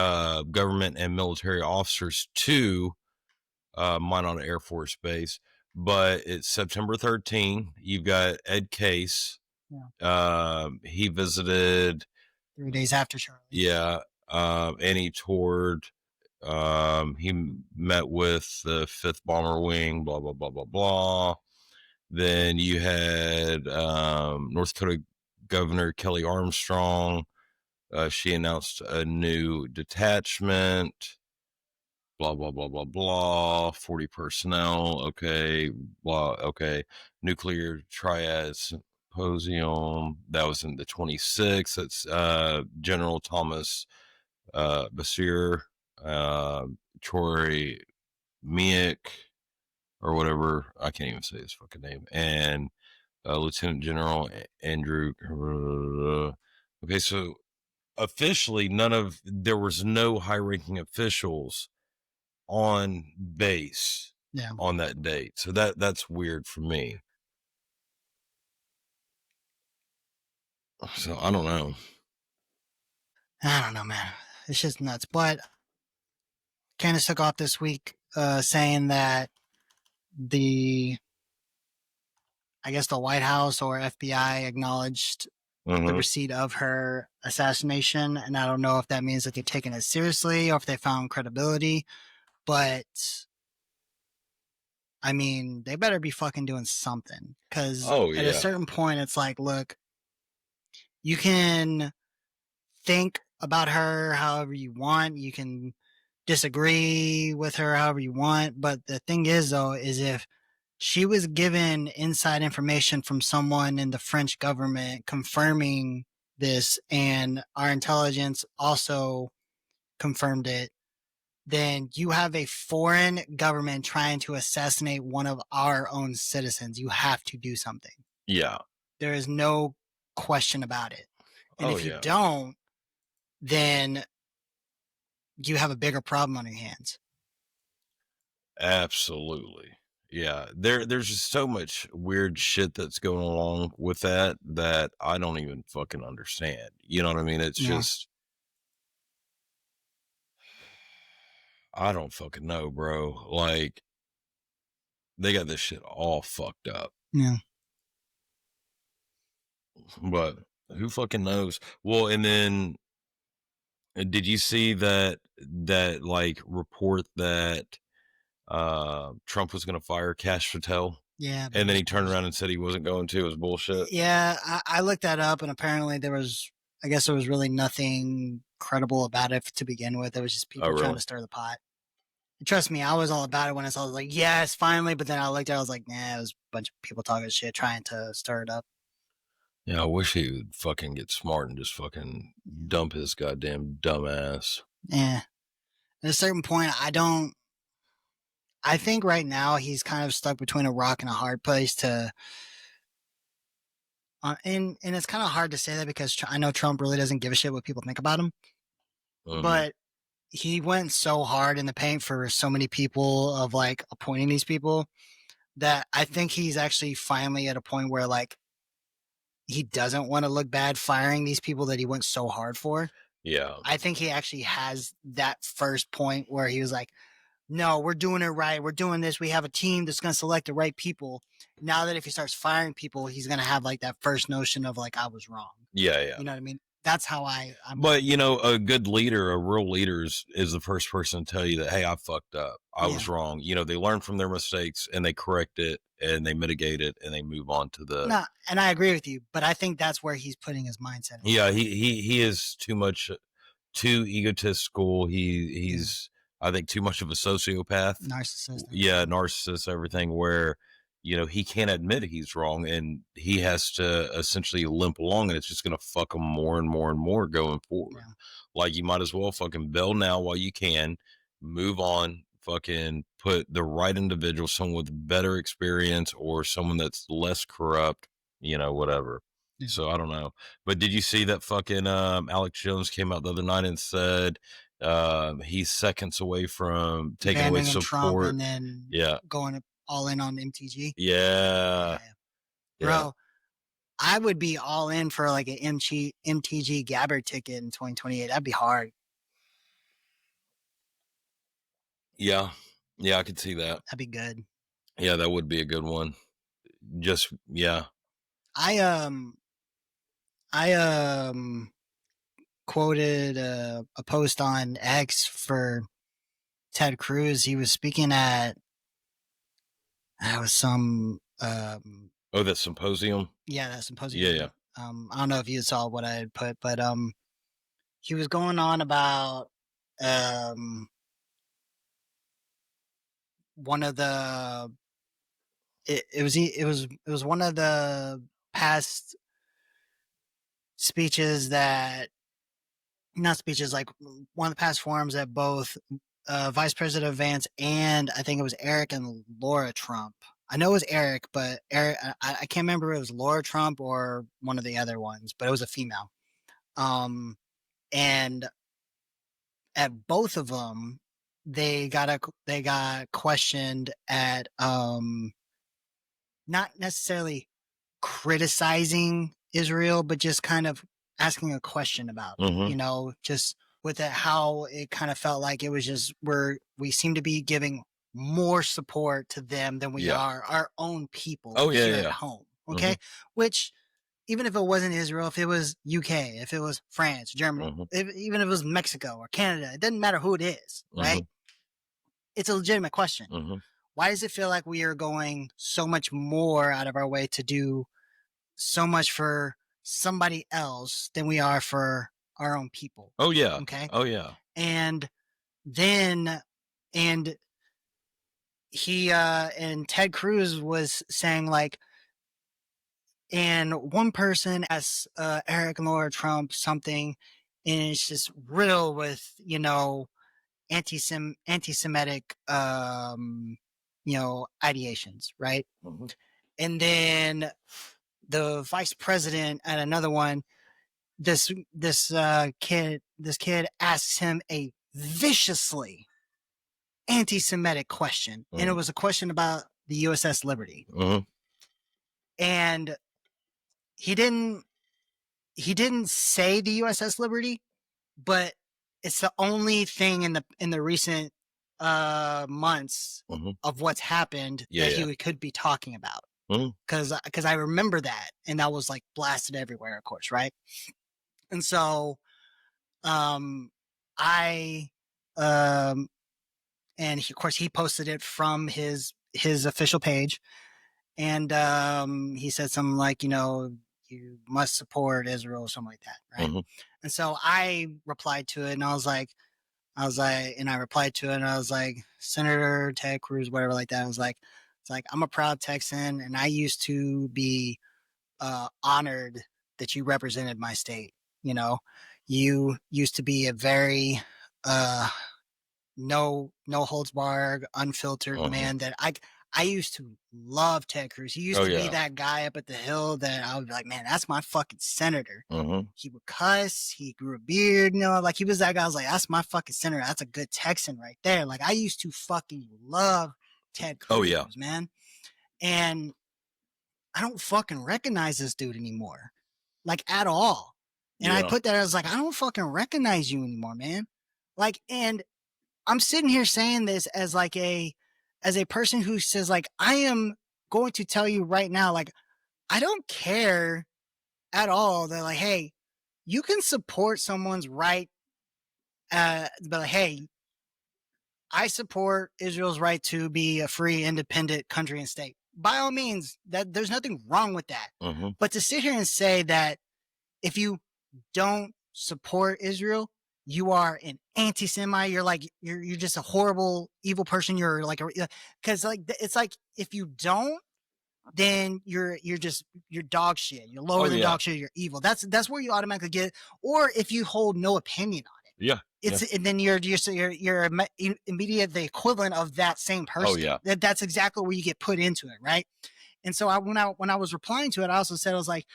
government and military officers to Minot Air Force Base. But it's September 13. You've got Ed Case. Yeah. He visited 3 days after Charlie. Yeah. And he toured. He met with the 5th Bomber Wing, blah, blah, blah, blah, blah. Then you had North Dakota Governor Kelly Armstrong. She announced a new detachment, blah, blah, blah, blah, blah, 40 personnel. Okay. Blah. Okay. Nuclear Triad Symposium. That was in the 26th. That's General Thomas Basir, Troy Miek, or whatever. I can't even say his fucking name. And Lieutenant General Andrew. Okay, so officially, there was no high ranking officials on base on that date. So that's weird for me. So I don't know. I don't know, man. It's just nuts. But Candace took off this week saying that I guess the White House or FBI acknowledged the receipt of her assassination. And I don't know if that means that they've taken it seriously or if they found credibility. But I mean, they better be fucking doing something. Because at a certain point, it's like, look, you can think about her however you want. You can disagree with her however you want. But the thing is, though, is if she was given inside information from someone in the French government confirming this, and our intelligence also confirmed it, then you have a foreign government trying to assassinate one of our own citizens. You have to do something. Yeah. There is no question about it. And Oh, if you yeah. don't, then you have a bigger problem on your hands. Absolutely. Yeah. There's just so much weird shit that's going along with that I don't even fucking understand. You know what I mean? It's Yeah. just, I don't fucking know, bro. Like, they got this shit all fucked up. Yeah. But who fucking knows? Well, and then did you see that like report that Trump was going to fire Cash Patel? Yeah. And then he turned around and said he wasn't going to. It was bullshit. Yeah. I looked that up, and apparently I guess there was really nothing credible about it to begin with. It was just people trying to stir the pot. Trust me, I was all about it when I saw it. I was like, yes, finally. But then I looked at it, I was like, nah, it was a bunch of people talking shit, trying to stir it up. Yeah, I wish he would fucking get smart and just fucking dump his goddamn dumb ass. Yeah. At a certain point, I think right now he's kind of stuck between a rock and a hard place and it's kind of hard to say that because I know Trump really doesn't give a shit what people think about him. But he went so hard in the paint for so many people of like appointing these people that I think he's actually finally at a point where like he doesn't want to look bad firing these people that he went so hard for. Yeah. I think he actually has that first point where he was like, no, we're doing it right. We're doing this. We have a team that's going to select the right people. Now that if he starts firing people, he's going to have like that first notion of like, I was wrong. Yeah, yeah. You know what I mean? That's how I'm. But, you know, a good leader, a real leader is the first person to tell you that, hey, I fucked up. I was wrong. You know, they learn from their mistakes and they correct it and they mitigate it and they move on to the. No, and I agree with you, but I think that's where he's putting his mindset in. Yeah, he is too egotistical. He's I think too much of a sociopath. Narcissist. Yeah, narcissist, everything where, you know, he can't admit he's wrong and he has to essentially limp along and it's just going to fuck him more and more and more going forward. Yeah. Like, you might as well fucking bail now while you can, move on, fucking put the right individual, someone with better experience or someone that's less corrupt, you know, whatever. Yeah. So I don't know. But did you see that fucking Alex Jones came out the other night and said he's seconds away from taking away support Trump and then going all in on MTG? Yeah. Bro, I would be all in for like an MTG Gabbard ticket in 2028. That'd be hard. Yeah. Yeah, I could see that. That'd be good. Yeah, that would be a good one. Just, yeah. I quoted a post on X for Ted Cruz. He was speaking at some that symposium. Yeah, that symposium. Yeah. I don't know if you saw what I had put, but he was going on about one of the it was one of the past speeches that not speeches like one of the past forums that both Vice President Vance and I think it was Eric and Laura Trump. I know it was Eric, but Eric, I can't remember if it was Laura Trump or one of the other ones, but it was a female. And at both of them, they got questioned at not necessarily criticizing Israel, but just kind of asking a question about, you know, just with it, how it kind of felt like it was just we seem to be giving more support to them than we are our own people here at home. Okay. Which, even if it wasn't Israel, if it was UK, if it was France, Germany, even if it was Mexico or Canada, it doesn't matter who it is, right? It's a legitimate question. Why does it feel like we are going so much more out of our way to do so much for somebody else than we are for our own people. Oh yeah. Okay. Oh yeah. And then, and he, and Ted Cruz was saying like, and one person asked Eric and Laura Trump something, and it's just riddled with, you know, anti-Semitic, you know, ideations, right? Mhm. And then the vice president at another one, this kid asks him a viciously anti-Semitic question, and it was a question about the USS Liberty, and he didn't say the USS Liberty, but it's the only thing in the recent months of what's happened that he could be talking about. Because I remember that, and that was like blasted everywhere, of course, right? And so I and of course he posted it from his official page, and he said something like, you know, you must support Israel or something like that, right? And so I replied to it, and I was like, and I replied to it, and I was like, Senator Ted Cruz, whatever, like that. I was like, it's like, I'm a proud Texan, and I used to be honored that you represented my state. You know, you used to be a very no holds barred, unfiltered man that I used to love Ted Cruz. He used to be that guy up at the Hill that I would be like, man, that's my fucking senator. He would cuss. He grew a beard, you know, like he was that guy. I was like, that's my fucking senator. That's a good Texan right there. Like I used to fucking love Ted Cruz, man. And I don't fucking recognize this dude anymore, like at all. And I put that, I was like, I don't fucking recognize you anymore, man. Like, and I'm sitting here saying this as like as a person who says like, I am going to tell you right now, like, I don't care at all that like, hey, you can support someone's right. But like, hey, I support Israel's right to be a free, independent country and state. By all means, that there's nothing wrong with that. But to sit here and say that if you don't support Israel, you are an anti-Semite. You're like you're just a horrible, evil person. You're like because like it's like if you don't, then you're dog shit. You're lower than dog shit. You're evil. That's where you automatically get. Or if you hold no opinion on it, and then you're immediate the equivalent of that same person. That's exactly where you get put into it, right? And so when I was replying to it, I also said I was like,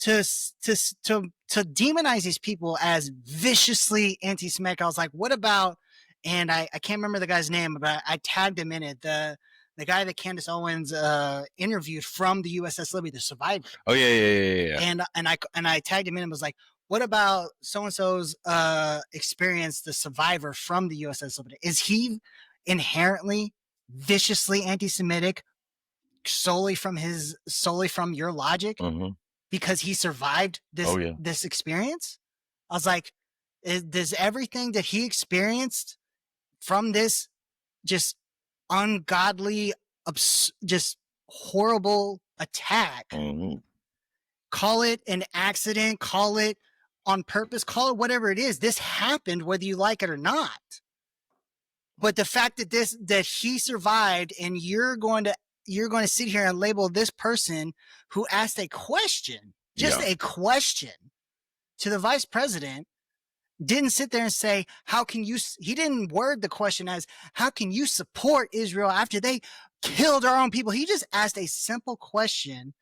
to demonize these people as viciously anti-Semitic. I was like, what about? And I can't remember the guy's name, but I tagged him in it. The guy that Candace Owens interviewed from the USS Liberty, the survivor. Oh yeah. And I tagged him in and was like, what about so and so's experience, the survivor from the USS Liberty? Is he inherently viciously anti-Semitic solely from your logic? Because he survived this experience? I was like, does everything that he experienced from this just ungodly, just horrible attack, call it an accident, call it on purpose, call it whatever it is, this happened whether you like it or not. But the fact that he survived, and you're going to sit here and label this person who asked a question, a question to the vice president, didn't sit there and say, he didn't word the question as, how can you support Israel after they killed our own people? He just asked a simple question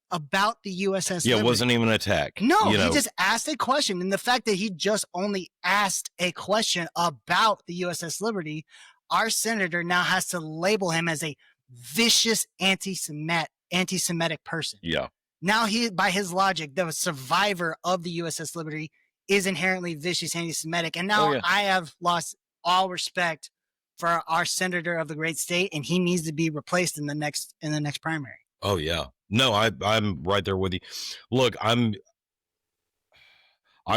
about the USS Liberty. It wasn't even an attack. No, he just asked a question. And the fact that he just only asked a question about the USS Liberty, our senator now has to label him as a vicious anti-Semitic person. Yeah. Now he, by his logic, the survivor of the USS Liberty is inherently vicious anti-Semitic. And now I have lost all respect for our senator of the great state, and he needs to be replaced in the next primary. Oh yeah. No, I'm right there with you. Look, I'm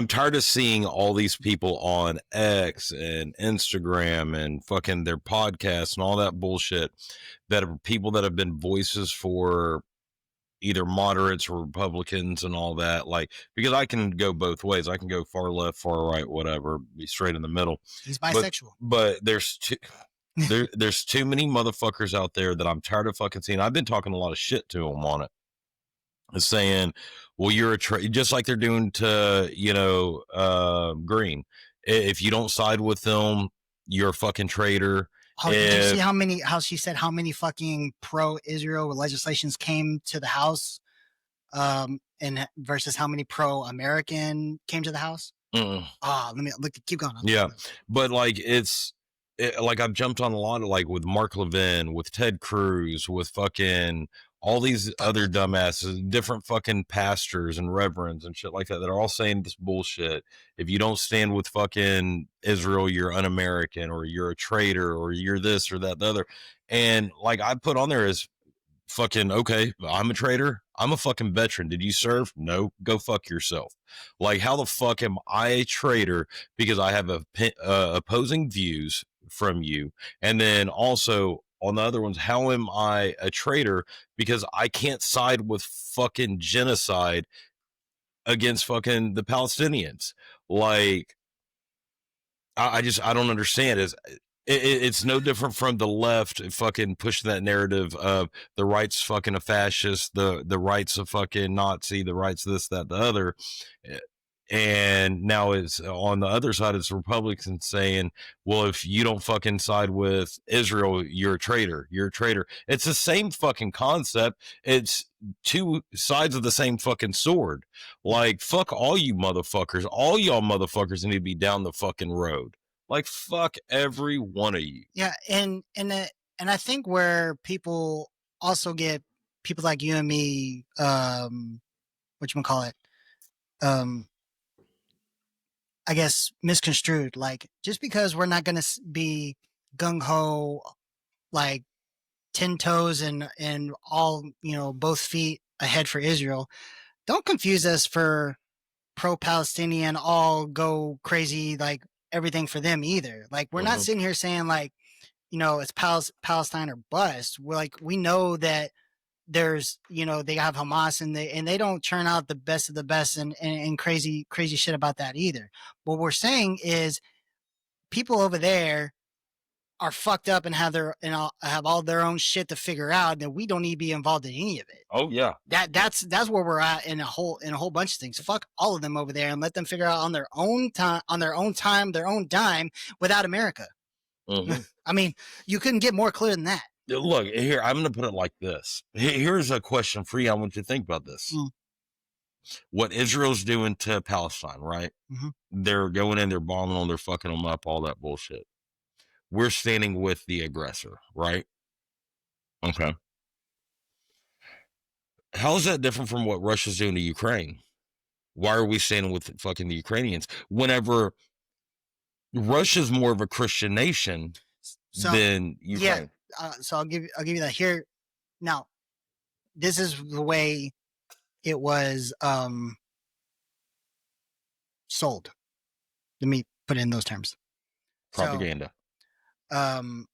tired of seeing all these people on X and Instagram and fucking their podcasts and all that bullshit that are people that have been voices for either moderates or Republicans and all that. Like, because I can go both ways. I can go far left, far right, whatever, be straight in the middle. He's bisexual. But there's there's too many motherfuckers out there that I'm tired of fucking seeing. I've been talking a lot of shit to them on it, saying, well, you're just like they're doing to, Green. If you don't side with them, you're a fucking traitor. Oh, did you see how she said how many fucking pro-Israel legislations came to the House, and versus how many pro-American came to the House? Let me look. Keep going. But like like I've jumped on a lot of, like, with Mark Levin, with Ted Cruz, with fucking all these other dumbasses, different fucking pastors and reverends and shit like that are all saying this bullshit. If you don't stand with fucking Israel, you're un-American, or you're a traitor, or you're this or that, the other. And like I put on there is fucking, okay, I'm a traitor. I'm a fucking veteran. Did you serve? No. Go fuck yourself. Like, how the fuck am I a traitor because I have opposing views from you? And then also on the other ones, how am I a traitor because I can't side with fucking genocide against fucking the Palestinians? Like, I don't understand. It's no different from the left fucking pushing that narrative of the right's fucking a fascist, the right's a fucking Nazi, the right's this, that, the other. And now it's on the other side, it's Republicans saying, well, if you don't fucking side with Israel, you're a traitor. You're a traitor. It's the same fucking concept. It's two sides of the same fucking sword. Like, fuck all you motherfuckers. All y'all motherfuckers need to be down the fucking road. Like, fuck every one of you. Yeah, and I think where people also get people like you and me, whatchamacallit, I guess misconstrued. Like, just because we're not gonna be gung ho, like 10 toes and all, both feet ahead for Israel, don't confuse us for pro-Palestinian, all go crazy, like everything for them either. Like, we're not sitting here saying like, it's Palestine or bust. We're like, we know that there's, they have Hamas and they don't turn out the best of the best and crazy shit about that either. What we're saying is people over there are fucked up and have all their own shit to figure out, that we don't need to be involved in any of it. Oh yeah. That's where we're at in a whole bunch of things. Fuck all of them over there and let them figure out on their own time, their own dime, without America. I mean, you couldn't get more clear than that. Look, here, I'm going to put it like this. Here's a question for you. I want you to think about this. What Israel's doing to Palestine, right? They're going in, they're bombing them, they're fucking them up, all that bullshit. We're standing with the aggressor, right? Okay. How is that different from what Russia's doing to Ukraine? Why are we standing with fucking the Ukrainians whenever Russia's more of a Christian nation than Ukraine? Yeah. So I'll give you that here. Now, this is the way it was sold. Let me put it in those terms. Propaganda. So,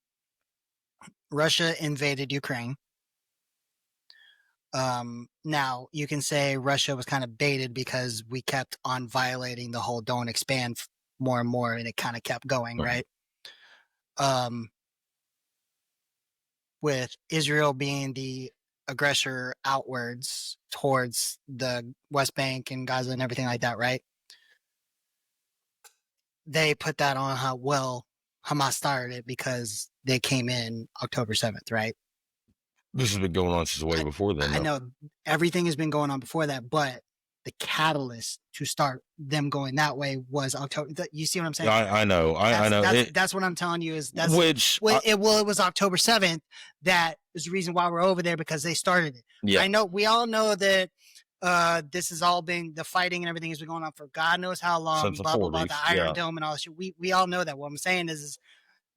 Russia invaded Ukraine. Now you can say Russia was kind of baited because we kept on violating the whole don't expand more and more, and it kind of kept going, right? With Israel being the aggressor outwards towards the West Bank and Gaza and everything like that, right? They put that on how well Hamas started it because they came in October 7th, right? This has been going on since way before then. I know everything has been going on before that, but the catalyst to start them going that way was October. You see what I'm saying? I know. I know. That's what I'm telling you is that's it was October 7th. That is the reason why we're over there, because they started it. Yeah. I know. We all know that this has all been, the fighting and everything has been going on for God knows how long. Since blah, blah, blah, the Iron Dome and all that shit. We all know that. What I'm saying is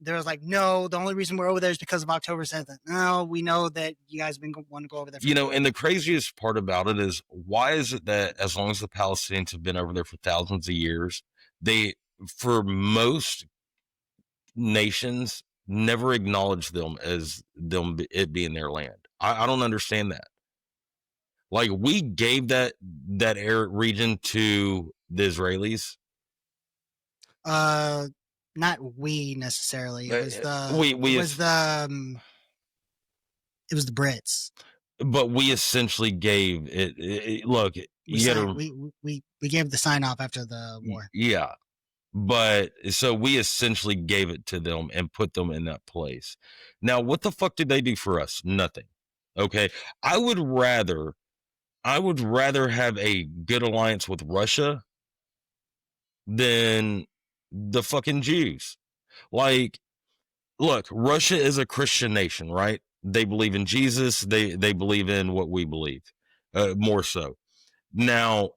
there was like, no, the only reason we're over there is because of October 7th. No, we know that you guys have been wanting to go over there. And the craziest part about it is, why is it that as long as the Palestinians have been over there for thousands of years, they, for most nations, never acknowledge them as it being their land? I don't understand that. Like we gave that region to the Israelis. Not we necessarily. It was it was the Brits. But we essentially gave it. Look, we gave the sign off after the war. Yeah, but so we essentially gave it to them and put them in that place. Now, what the fuck did they do for us? Nothing. Okay, I would rather have a good alliance with Russia than the fucking Jews. Like, look, Russia is a Christian nation, right? They believe in Jesus. They believe in what we believe, more so. Now,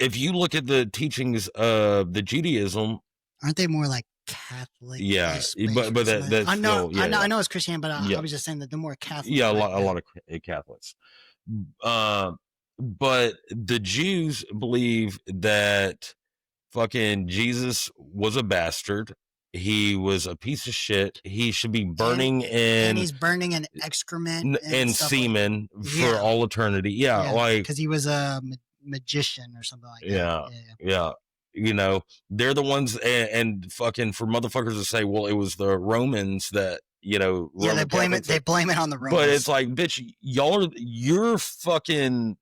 if you look at the teachings of the Judaism, aren't they more like Catholic? Yeah, but that's I know, still, yeah, I know it's Christian, but I was just saying that they're more Catholic. Yeah, a lot of Catholics. But the Jews believe that fucking Jesus was a bastard. He was a piece of shit. He should be burning and he's burning in excrement and semen for all eternity. Yeah, like because he was a magician or something like that. Yeah. You know, they're the ones, and fucking for motherfuckers to say, well, it was the Romans that, you know, they blame it on the Romans. But it's like, bitch, you're fucking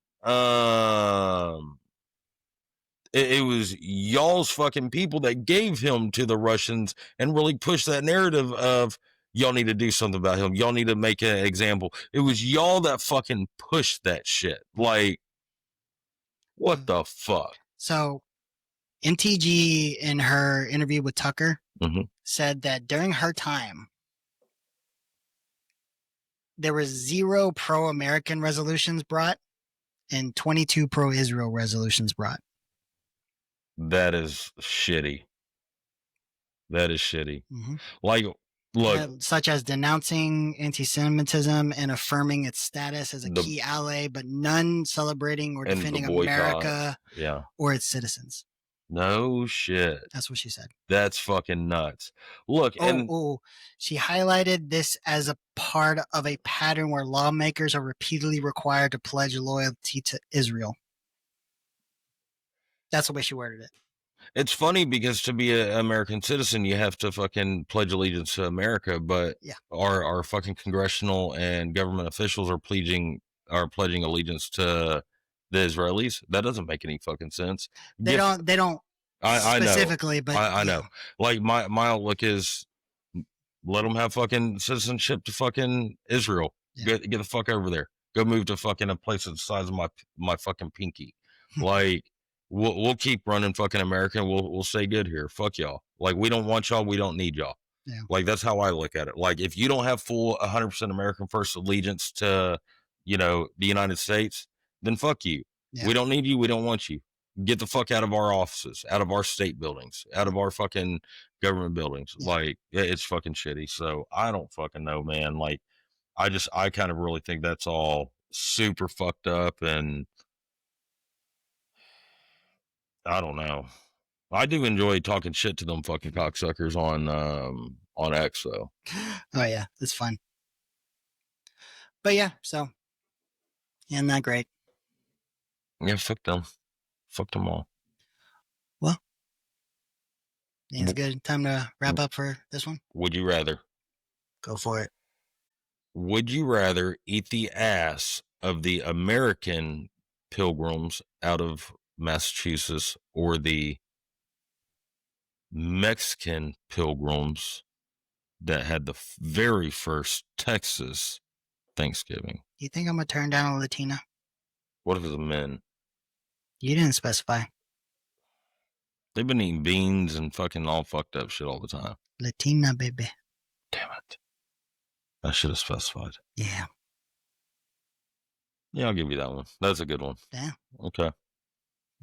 it was y'all's fucking people that gave him to the Russians and really pushed that narrative of y'all need to do something about him. Y'all need to make an example. It was y'all that fucking pushed that shit. Like, what the fuck? So MTG in her interview with Tucker said that during her time, there were 0 pro-American resolutions brought and 22 pro-Israel resolutions brought. That is shitty. Like, look, such as denouncing anti-Semitism and affirming its status as a key ally, but none celebrating or defending America or its citizens. No shit. That's what she said. That's fucking nuts. Look, she highlighted this as a part of a pattern where lawmakers are repeatedly required to pledge loyalty to Israel. That's the way she worded it. It's funny because to be an American citizen, you have to fucking pledge allegiance to America, but our fucking congressional and government officials are pledging allegiance to the Israelis. That doesn't make any fucking sense. They don't I specifically, know. but I know. Like my outlook is, let them have fucking citizenship to fucking Israel. Get the fuck over there. Go move to fucking a place the size of my fucking pinky. Like, we'll keep running fucking America. We'll stay good here. Fuck y'all. Like, we don't want y'all. We don't need y'all. Yeah. Like, that's how I look at it. Like, if you don't have full 100% American first allegiance to, you know, the United States, then fuck you. Yeah. We don't need you. We don't want you. Get the fuck out of our offices, out of our state buildings, out of our fucking government buildings. Yeah. Like, it's fucking shitty. So I don't fucking know, man. Like, I kind of really think that's all super fucked up, and I don't know. I do enjoy talking shit to them fucking cocksuckers on X though. Oh yeah, it's fun. But yeah, so isn't that great? Yeah, fuck them. Fuck them all. Well, it's good. Time to wrap up for this one. Would you rather? Go for it. Would you rather eat the ass of the American pilgrims out of Massachusetts or the Mexican pilgrims that had the very first Texas Thanksgiving? You think I'm going to turn down a Latina? What if it's a men? You didn't specify. They've been eating beans and fucking all fucked up shit all the time. Latina, baby. Damn it. I should have specified. Yeah. Yeah, I'll give you that one. That's a good one. Yeah. Okay.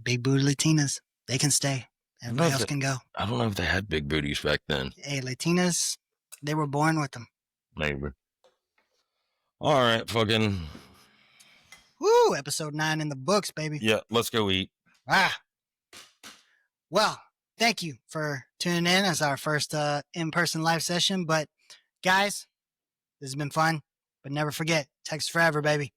Big booty Latinas. They can stay. Everybody else can go. I don't know if they had big booties back then. Hey, Latinas, they were born with them. Maybe. All right, fucking. Woo, episode 9 in the books, baby. Yeah, let's go eat. Well, thank you for tuning in as our first in-person live session. But guys, this has been fun. But never forget, text forever, baby.